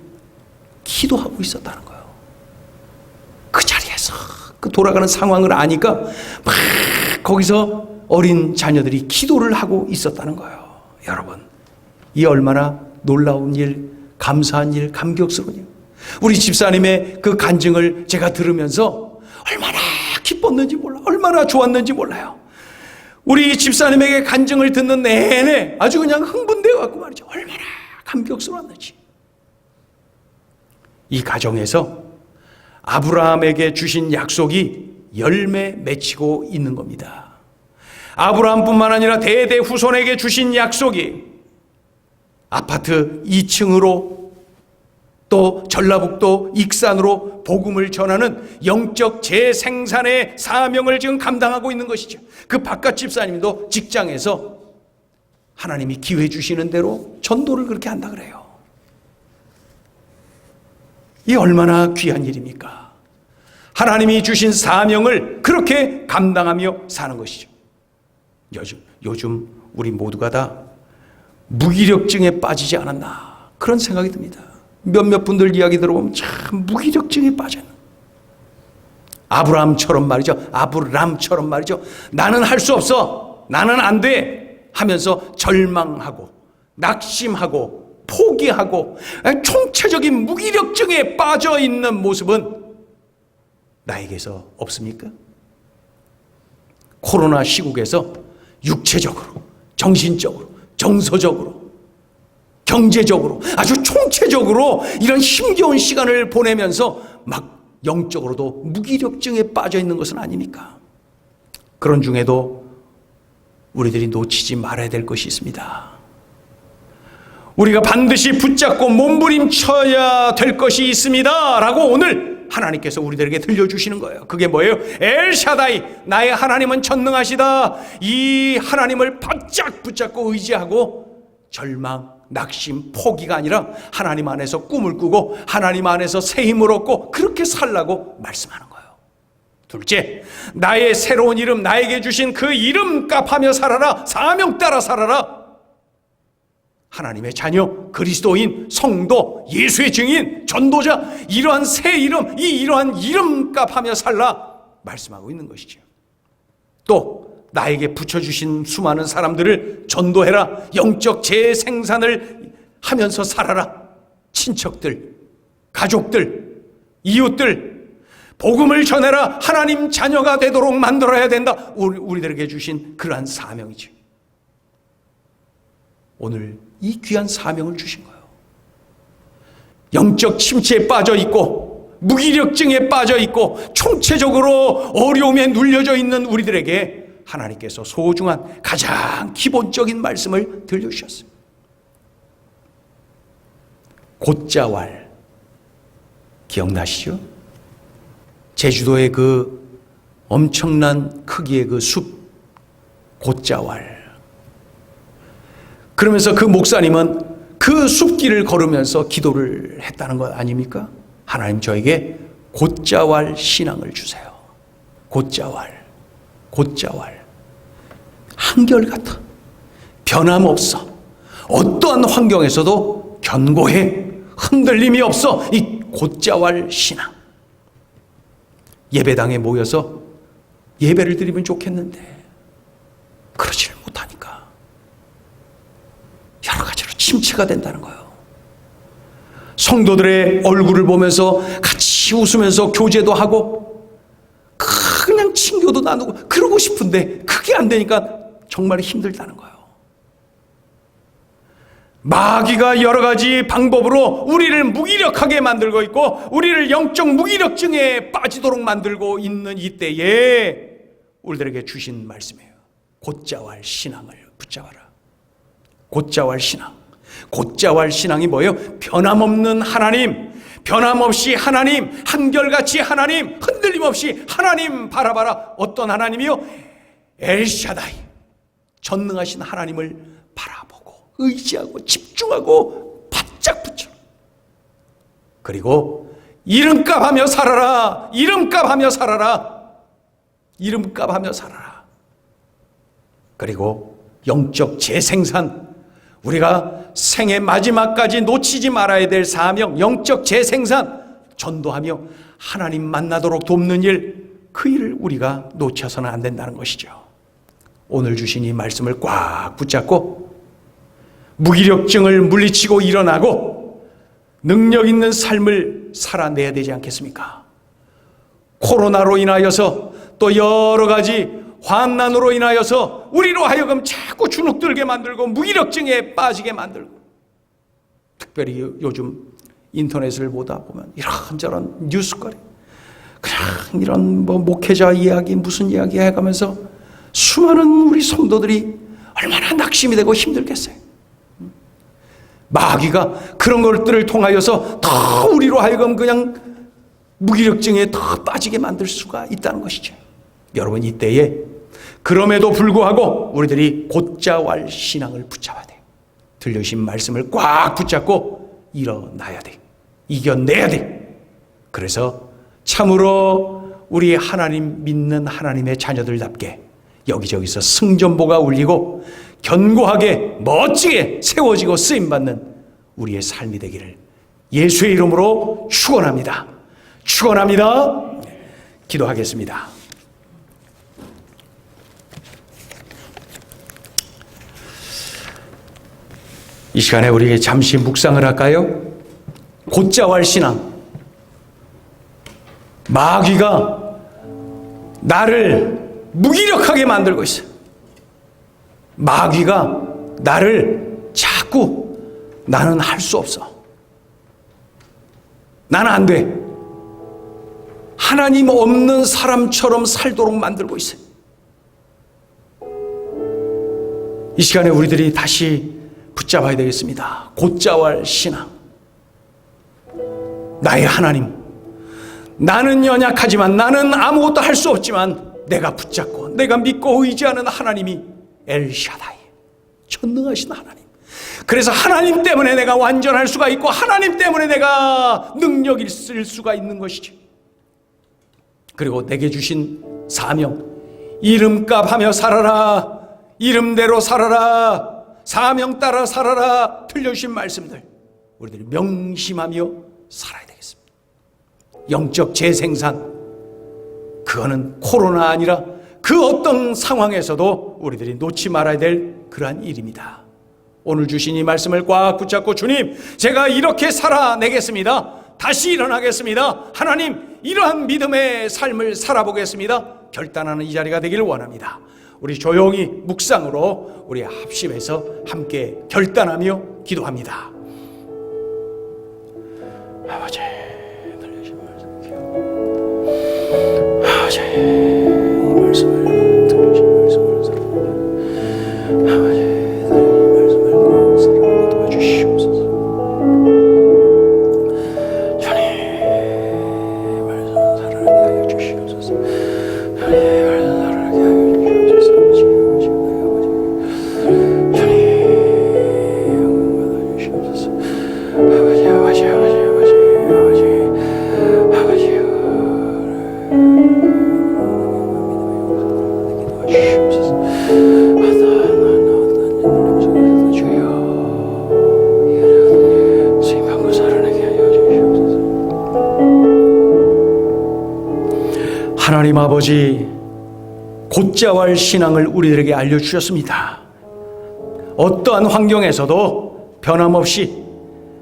기도하고 있었다는 거예요. 그 자리에서 그 돌아가는 상황을 아니까 막 거기서 어린 자녀들이 기도를 하고 있었다는 거예요. 여러분, 이 얼마나 놀라운 일, 감사한 일, 감격스러운 일. 우리 집사님의 그 간증을 제가 들으면서 얼마나 기뻤는지 몰라, 얼마나 좋았는지 몰라요. 우리 집사님에게 간증을 듣는 내내 아주 그냥 흥분되어 갖고 말이죠. 얼마나 감격스러웠는지. 이 가정에서 아브라함에게 주신 약속이 열매 맺히고 있는 겁니다. 아브라함뿐만 아니라 대대 후손에게 주신 약속이 아파트 2층으로 또 전라북도 익산으로 복음을 전하는 영적 재생산의 사명을 지금 감당하고 있는 것이죠. 그 바깥 집사님도 직장에서 하나님이 기회 주시는 대로 전도를 그렇게 한다 그래요. 이 얼마나 귀한 일입니까? 하나님이 주신 사명을 그렇게 감당하며 사는 것이죠. 요즘 우리 모두가 다 무기력증에 빠지지 않았나 그런 생각이 듭니다. 몇몇 분들 이야기 들어보면 참 무기력증에 빠져요. 아브라함처럼 말이죠. 나는 할 수 없어. 나는 안 돼. 하면서 절망하고 낙심하고 포기하고 총체적인 무기력증에 빠져 있는 모습은 나에게서 없습니까? 코로나 시국에서 육체적으로, 정신적으로, 정서적으로, 경제적으로 아주 총체적으로 이런 힘겨운 시간을 보내면서 막 영적으로도 무기력증에 빠져 있는 것은 아닙니까? 그런 중에도 우리들이 놓치지 말아야 될 것이 있습니다. 우리가 반드시 붙잡고 몸부림쳐야 될 것이 있습니다 라고 오늘 하나님께서 우리들에게 들려주시는 거예요. 그게 뭐예요? 엘샤다이, 나의 하나님은 전능하시다. 이 하나님을 바짝 붙잡고 의지하고 절망, 낙심, 포기가 아니라 하나님 안에서 꿈을 꾸고 하나님 안에서 새 힘을 얻고 그렇게 살라고 말씀하는 거예요. 둘째, 나의 새로운 이름, 나에게 주신 그 이름값 하며 살아라. 사명 따라 살아라. 하나님의 자녀, 그리스도인, 성도, 예수의 증인, 전도자, 이러한 새 이름, 이러한 이름값 하며 살라 말씀하고 있는 것이죠. 또 나에게 붙여주신 수많은 사람들을 전도해라. 영적 재생산을 하면서 살아라. 친척들, 가족들, 이웃들, 복음을 전해라. 하나님 자녀가 되도록 만들어야 된다. 우리들에게 주신 그러한 사명이죠. 오늘 이 귀한 사명을 주신 거예요. 영적 침체에 빠져 있고 무기력증에 빠져 있고 총체적으로 어려움에 눌려져 있는 우리들에게 하나님께서 소중한 가장 기본적인 말씀을 들려주셨어요. 곶자왈 기억나시죠? 제주도의 그 엄청난 크기의 그 숲 곶자왈. 그러면서 그 목사님은 그 숲길을 걸으면서 기도를 했다는 것 아닙니까? 하나님 저에게 곶자왈 신앙을 주세요. 곶자왈 한결같아. 변함없어. 어떠한 환경에서도 견고해. 흔들림이 없어. 이 곶자왈 신앙. 예배당에 모여서 예배를 드리면 좋겠는데 그러지를 못하니까 여러 가지로 침체가 된다는 거예요. 성도들의 얼굴을 보면서 같이 웃으면서 교제도 하고 그냥 친교도 나누고 그러고 싶은데 그게 안 되니까 정말 힘들다는 거예요. 마귀가 여러 가지 방법으로 우리를 무기력하게 만들고 있고 우리를 영적 무기력증에 빠지도록 만들고 있는 이때에 우리들에게 주신 말씀이에요. 곶자왈 신앙을 붙잡아라. 곶자왈 신앙. 곶자왈 신앙이 뭐예요? 변함없는 하나님, 변함없이 하나님, 한결같이 하나님, 흔들림 없이 하나님 바라봐라. 어떤 하나님이요? 엘샤다이, 전능하신 하나님을 바라보고 의지하고 집중하고 바짝 붙여. 그리고 이름값 하며 살아라. 이름값 하며 살아라. 이름값 하며 살아라. 그리고 영적 재생산, 우리가 생의 마지막까지 놓치지 말아야 될 사명, 영적 재생산, 전도하며 하나님 만나도록 돕는 일, 그 일을 우리가 놓쳐서는 안 된다는 것이죠. 오늘 주신 이 말씀을 꽉 붙잡고 무기력증을 물리치고 일어나고 능력 있는 삶을 살아내야 되지 않겠습니까? 코로나로 인하여서 또 여러 가지 환난으로 인하여서 우리로 하여금 자꾸 주눅들게 만들고 무기력증에 빠지게 만들고, 특별히 요즘 인터넷을 보다 보면 이런저런 뉴스거리, 그냥 이런 목회자 이야기 무슨 이야기 해가면서 수많은 우리 성도들이 얼마나 낙심이 되고 힘들겠어요. 마귀가 그런 것들을 통하여서 더 우리로 하여금 그냥 무기력증에 더 빠지게 만들 수가 있다는 것이죠. 여러분, 이때에 그럼에도 불구하고 우리들이 곧자 왈 신앙을 붙잡아야 돼요. 들려주신 말씀을 꽉 붙잡고 일어나야 돼요. 이겨내야 돼요. 그래서 참으로 우리 하나님 믿는 하나님의 자녀들답게 여기저기서 승전보가 울리고 견고하게 멋지게 세워지고 쓰임받는 우리의 삶이 되기를 예수의 이름으로 축원합니다. 축원합니다. 기도하겠습니다. 이 시간에 우리 잠시 묵상을 할까요? 곧자 왈 신앙. 마귀가 나를 무기력하게 만들고 있어요. 마귀가 나를 자꾸 나는 할 수 없어, 나는 안 돼, 하나님 없는 사람처럼 살도록 만들고 있어요. 이 시간에 우리들이 다시 붙잡아야 되겠습니다. 곧자 왈 신앙. 나의 하나님, 나는 연약하지만, 나는 아무것도 할 수 없지만 내가 붙잡고 내가 믿고 의지하는 하나님이 엘샤다이, 전능하신 하나님. 그래서 하나님 때문에 내가 완전할 수가 있고 하나님 때문에 내가 능력 있을 수가 있는 것이죠. 그리고 내게 주신 사명, 이름값 하며 살아라, 이름대로 살아라, 사명 따라 살아라, 들려주신 말씀들 우리들이 명심하며 살아야 되겠습니다. 영적 재생산, 그거는 코로나 아니라 그 어떤 상황에서도 우리들이 놓지 말아야 될 그러한 일입니다. 오늘 주신 이 말씀을 꽉 붙잡고, 주님, 제가 이렇게 살아내겠습니다. 다시 일어나겠습니다. 하나님, 이러한 믿음의 삶을 살아보겠습니다. 결단하는 이 자리가 되기를 원합니다. 우리 조용히 묵상으로 우리 합심해서 함께 결단하며 기도합니다. 아버지, 들려주신 말씀 기억. 아버지, 이 말씀을 들려주신 말씀을 사랑합니다. 아버지, 이 말씀을 꼭 사랑하게 도와주시옵소서. 주님, 이 말씀 사랑하게 하여 주시옵소서. 주님, 이 말씀 사랑하게 하여 주시옵소서. 하나님 아버지, 곧자 왈 신앙을 우리들에게 알려주셨습니다. 어떠한 환경에서도 변함없이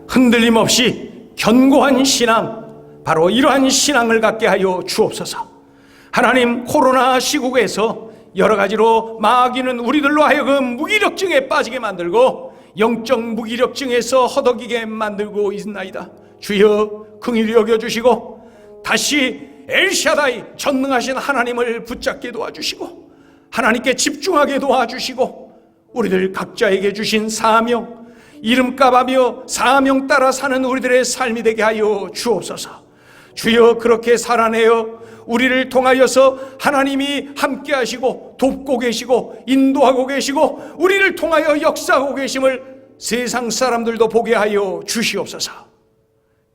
흔들림 없이 견고한 신앙, 바로 이러한 신앙을 갖게 하여 주옵소서. 하나님, 코로나 시국에서 여러 가지로 마귀는 우리들로 하여금 무기력증에 빠지게 만들고 영적 무기력증에서 허덕이게 만들고 있나이다. 주여, 긍휼히 여겨주시고 다시 엘샤다이, 전능하신 하나님을 붙잡게 도와주시고 하나님께 집중하게 도와주시고 우리들 각자에게 주신 사명, 이름값하며 사명 따라 사는 우리들의 삶이 되게 하여 주옵소서. 주여, 그렇게 살아내어 우리를 통하여서 하나님이 함께 하시고 돕고 계시고 인도하고 계시고 우리를 통하여 역사하고 계심을 세상 사람들도 보게 하여 주시옵소서.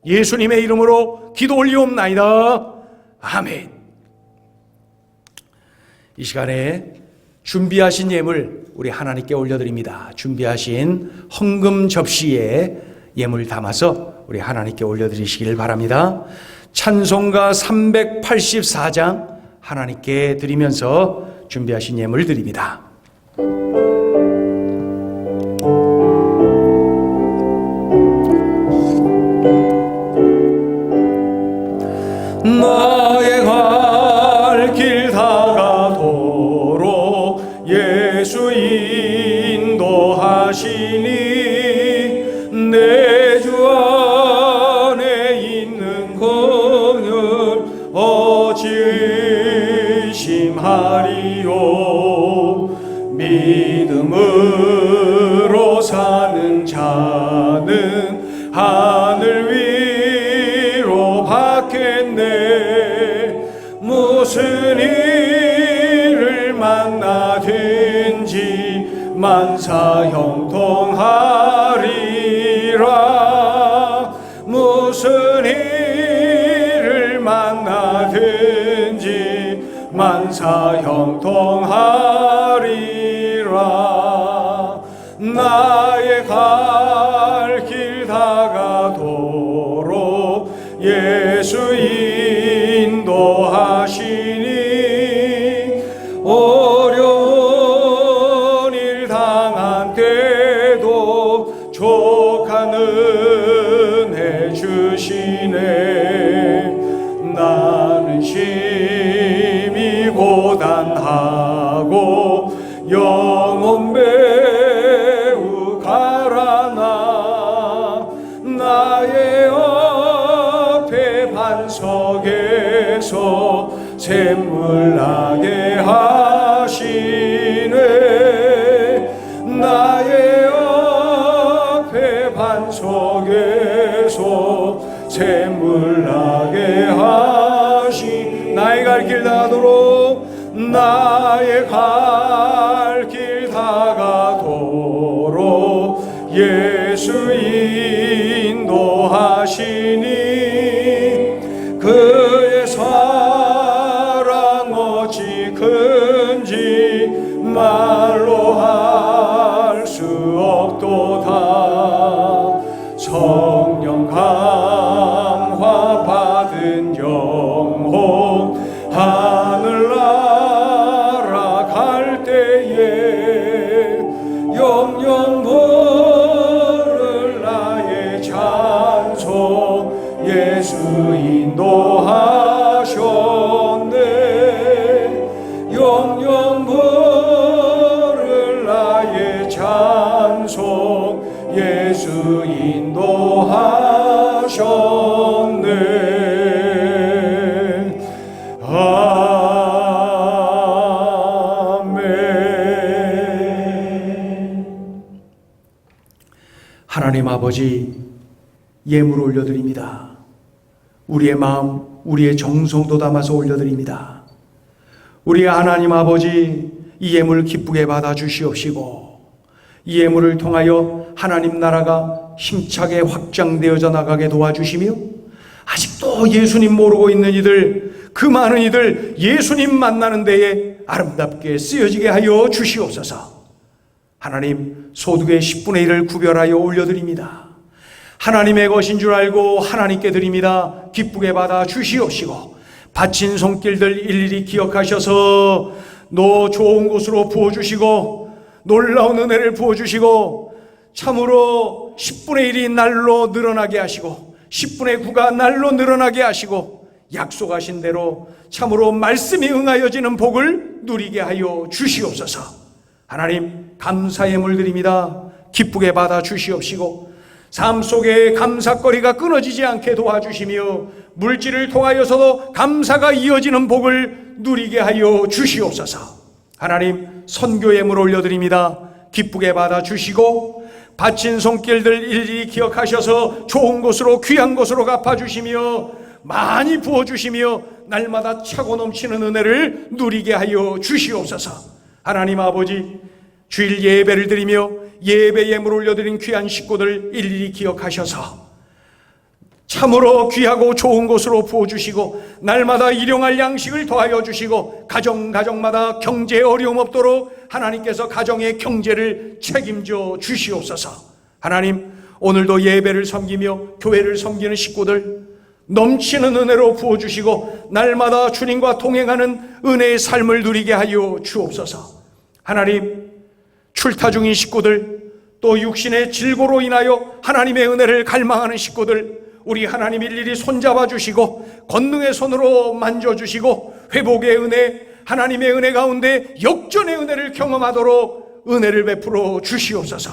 예수님의 이름으로 기도 올리옵나이다. 아멘. 이 시간에 준비하신 예물 우리 하나님께 올려드립니다. 준비하신 헌금 접시에 예물 담아서 우리 하나님께 올려드리시기를 바랍니다. 찬송가 384장 하나님께 드리면서 준비하신 예물 드립니다. 나의 갈 길 다가도록 예수 인도하시니 내 주 안에 있는 것을 어찌 의심하리요. 믿음으로 사는 자는 하늘 위로 받겠네. 무슨 일을 만나든지 만사형통하리라. 무슨 일을 만나든지 만사형통하리라. 나의 갈 길 다가도록 예수 인도하시니 어려운 일 당한 때도 족한 은혜 주시네. 나는 심히 고단하고 영혼 매우 가라나 나의 앞에 반석에서 샘물 나게 하시네. 나의 앞에 반석에서 샘물 나게 하시. 나의 갈 길 다가도록 나의 갈 길 다가도록 예수 인도하시니 그의 사랑 어찌 큰지 말로 할 수 없도다. 성령 감화 받은 영혼 하늘나라 갈 때에 영영 부를 나의 찬송 예수 인도하셨네. 영영 부를 나의 찬송 예수 인도하셨네. 하나님 아버지, 예물 올려드립니다. 우리의 마음, 우리의 정성도 담아서 올려드립니다. 우리 하나님 아버지, 이 예물 기쁘게 받아 주시옵시고 이 예물을 통하여 하나님 나라가 힘차게 확장되어져 나가게 도와주시며 아직도 예수님 모르고 있는 이들, 그 많은 이들 예수님 만나는 데에 아름답게 쓰여지게 하여 주시옵소서. 하나님, 소득의 10분의 1을 구별하여 올려드립니다. 하나님의 것인 줄 알고 하나님께 드립니다. 기쁘게 받아 주시옵시고 바친 손길들 일일이 기억하셔서 좋은 곳으로 부어주시고 놀라운 은혜를 부어주시고 참으로 10분의 1이 날로 늘어나게 하시고 10분의 9가 날로 늘어나게 하시고 약속하신 대로 참으로 말씀이 응하여지는 복을 누리게 하여 주시옵소서. 하나님, 감사의 물드립니다. 기쁘게 받아 주시옵시고 삶 속에 감사거리가 끊어지지 않게 도와주시며 물질을 통하여서도 감사가 이어지는 복을 누리게 하여 주시옵소서. 하나님, 선교 예물 올려드립니다. 기쁘게 받아 주시고 바친 손길들 일일이 기억하셔서 좋은 곳으로 귀한 곳으로 갚아주시며 많이 부어주시며 날마다 차고 넘치는 은혜를 누리게 하여 주시옵소서. 하나님 아버지, 주일 예배를 드리며 예배 예물 올려드린 귀한 식구들 일일이 기억하셔서 참으로 귀하고 좋은 곳으로 부어주시고 날마다 일용할 양식을 더하여 주시고 가정마다 경제에 어려움 없도록 하나님께서 가정의 경제를 책임져 주시옵소서. 하나님, 오늘도 예배를 섬기며 교회를 섬기는 식구들 넘치는 은혜로 부어주시고 날마다 주님과 동행하는 은혜의 삶을 누리게 하여 주옵소서. 하나님, 출타 중인 식구들, 또 육신의 질고로 인하여 하나님의 은혜를 갈망하는 식구들, 우리 하나님 일일이 손잡아 주시고 권능의 손으로 만져주시고 회복의 은혜, 하나님의 은혜 가운데 역전의 은혜를 경험하도록 은혜를 베풀어 주시옵소서.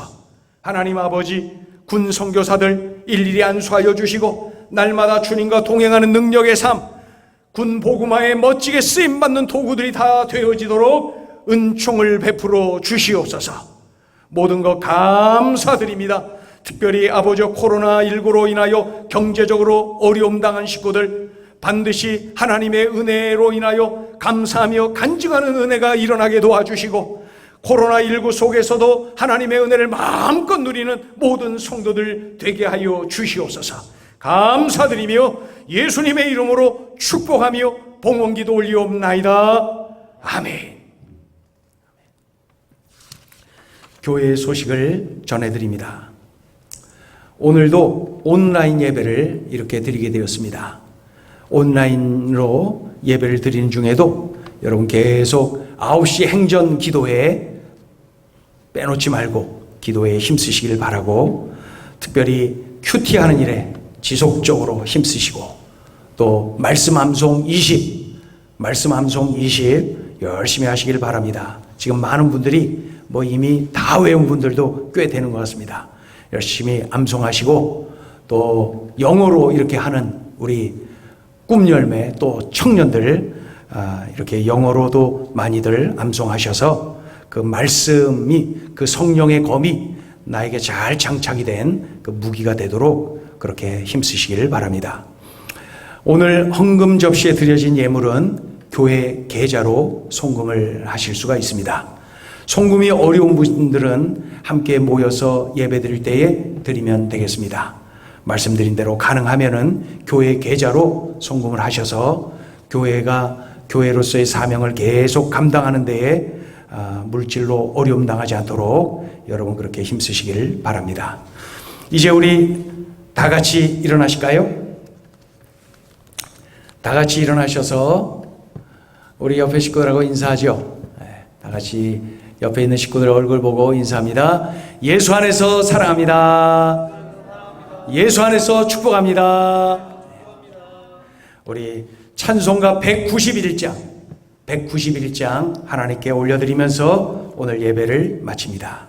하나님 아버지, 군 선교사들 일일이 안수하여 주시고 날마다 주님과 동행하는 능력의 삶, 군 복음화에 멋지게 쓰임받는 도구들이 다 되어지도록 은총을 베풀어 주시옵소서. 모든 것 감사드립니다. 특별히 아버지 코로나19로 인하여 경제적으로 어려움 당한 식구들 반드시 하나님의 은혜로 인하여 감사하며 간증하는 은혜가 일어나게 도와주시고, 코로나19 속에서도 하나님의 은혜를 마음껏 누리는 모든 성도들 되게 하여 주시옵소서. 감사드리며 예수님의 이름으로 축복하며 봉헌기도 올리옵나이다. 아멘. 교회의 소식을 전해드립니다. 오늘도 온라인 예배를 이렇게 드리게 되었습니다. 온라인으로 예배를 드리는 중에도 여러분 계속 9시 행전 기도회에 빼놓지 말고 기도에 힘쓰시길 바라고, 특별히 큐티하는 일에 지속적으로 힘쓰시고, 또 말씀 암송 20 열심히 하시길 바랍니다. 지금 많은 분들이 이미 다 외운 분들도 꽤 되는 것 같습니다. 열심히 암송하시고, 또 영어로 이렇게 하는 우리 꿈열매 또 청년들 이렇게 영어로도 많이들 암송하셔서 그 말씀이, 그 성령의 검이 나에게 잘 장착이 된 그 무기가 되도록 그렇게 힘쓰시길 바랍니다. 오늘 헌금 접시에 드려진 예물은 교회 계좌로 송금을 하실 수가 있습니다. 송금이 어려운 분들은 함께 모여서 예배 드릴 때에 드리면 되겠습니다. 말씀드린 대로 가능하면은 교회 계좌로 송금을 하셔서 교회로서의 사명을 계속 감당하는 데에 물질로 어려움 당하지 않도록 여러분 그렇게 힘쓰시길 바랍니다. 이제 우리 다 같이 일어나실까요? 다 같이 일어나셔서 우리 옆에 식구들하고 인사하죠. 다 같이 옆에 있는 식구들 얼굴 보고 인사합니다. 예수 안에서 사랑합니다. 예수 안에서 축복합니다. 우리 찬송가 191장 하나님께 올려드리면서 오늘 예배를 마칩니다.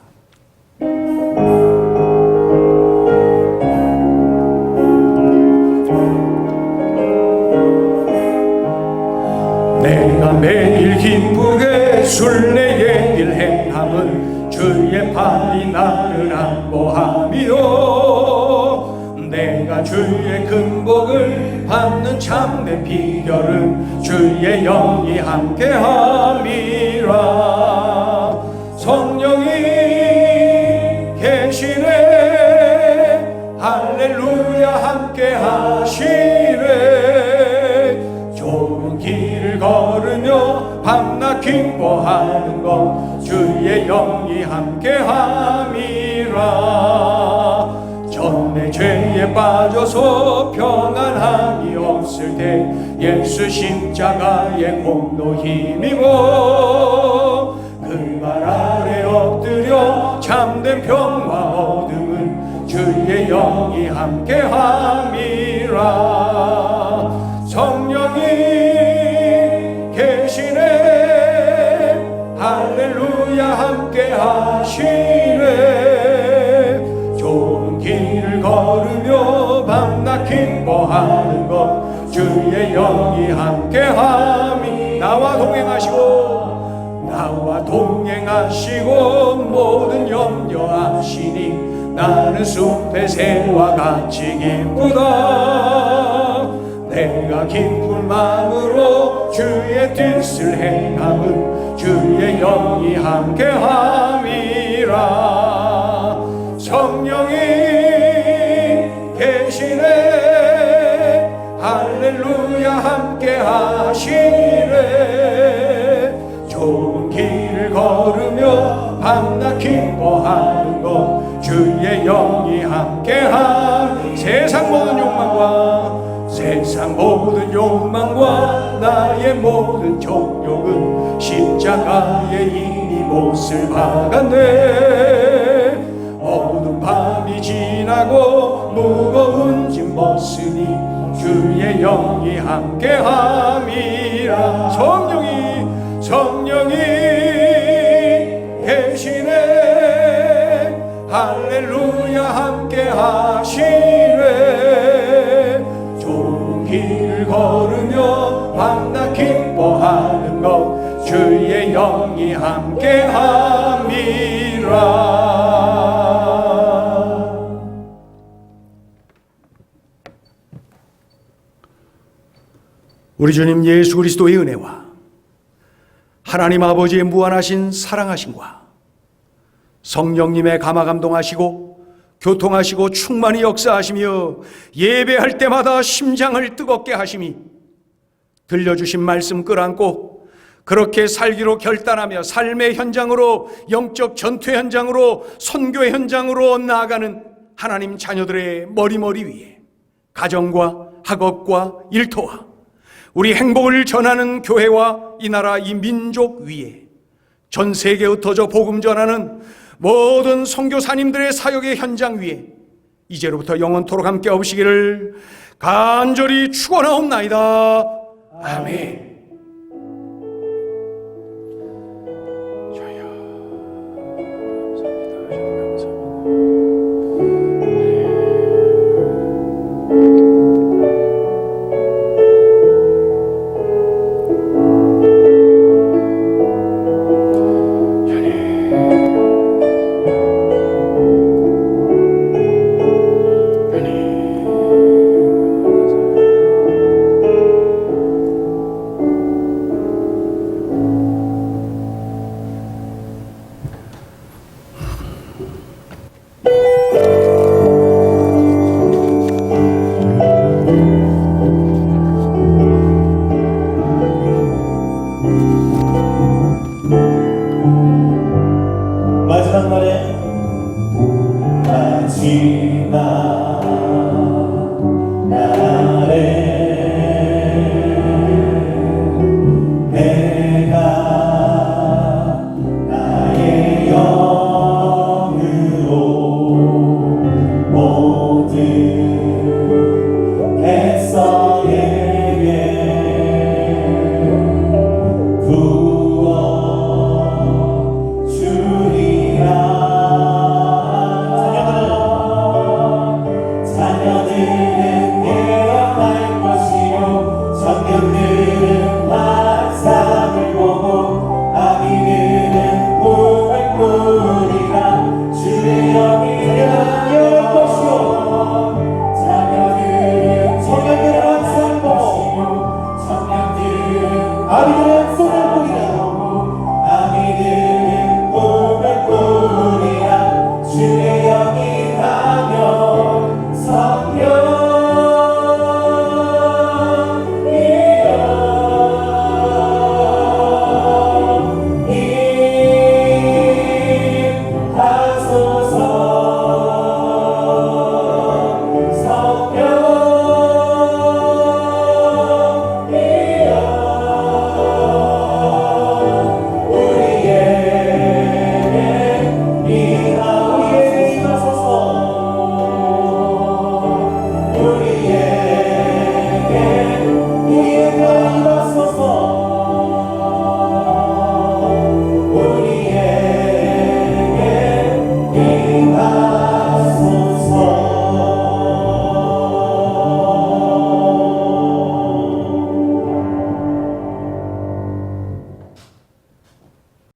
내가 매일 기쁘게 순례의 길 행함은 주의 팔이 나를 안보함이요, 내가 주의 금복을 받는 참된 비결은 주의 영이 함께함이라. 성령이 계시네, 할렐루야 함께하시네. 좋은 길을 걸으며 밤낮 기뻐하는 것 주의 영이 함께함이라. 전내 죄에 빠져서 평안함이 없을 때 예수 십자가의 공로 힘입어 그 발 아래 엎드려 참된 평화 얻음은 주의 영이 함께함이라. 성령이 계시네, 할렐루야 함께하시네. 좋은 길을 걸으며 밤낮 기뻐하는 것 주의 영이 함께함이. 나와 동행하시고 모든 염려하시니 나는 숲의 새와 같이 기쁘다. 내가 기쁜 마음으로 주의 뜻을 행함은 주의 영이 함께함이라. 성령이 계시네, 할렐루야 함께하시네. 좋은 길을 걸으며 밤낮 기뻐하는 것 주의 영이 함께함. 세상 모든 욕망과 나의 모든 정욕은 십자가에 이미 못을 박았네. 어두운 밤이 지나고 무거운 짐 벗으니 주의 영이 함께함이라. 성령이 계시네 할렐루야 함께 하시네 좋은 길을 걸으며 만나 기뻐하는 것 주의 영이 함께 함이라. 우리 주님 예수 그리스도의 은혜와 하나님 아버지의 무한하신 사랑하심과 성령님의 감화감동하시고 교통하시고 충만히 역사하시며 예배할 때마다 심장을 뜨겁게 하심이 들려주신 말씀 끌안고 그렇게 살기로 결단하며 삶의 현장으로 영적 전투 현장으로 선교 현장으로 나아가는 하나님 자녀들의 머리머리 위에 가정과 학업과 일터와 우리 행복을 전하는 교회와 이 나라 이 민족 위에 전 세계에 흩어져 복음 전하는 모든 선교사님들의 사역의 현장 위에 이제로부터 영원토록 함께 없으시기를 간절히 축원하옵나이다. 아멘. 마지막 날에 마지막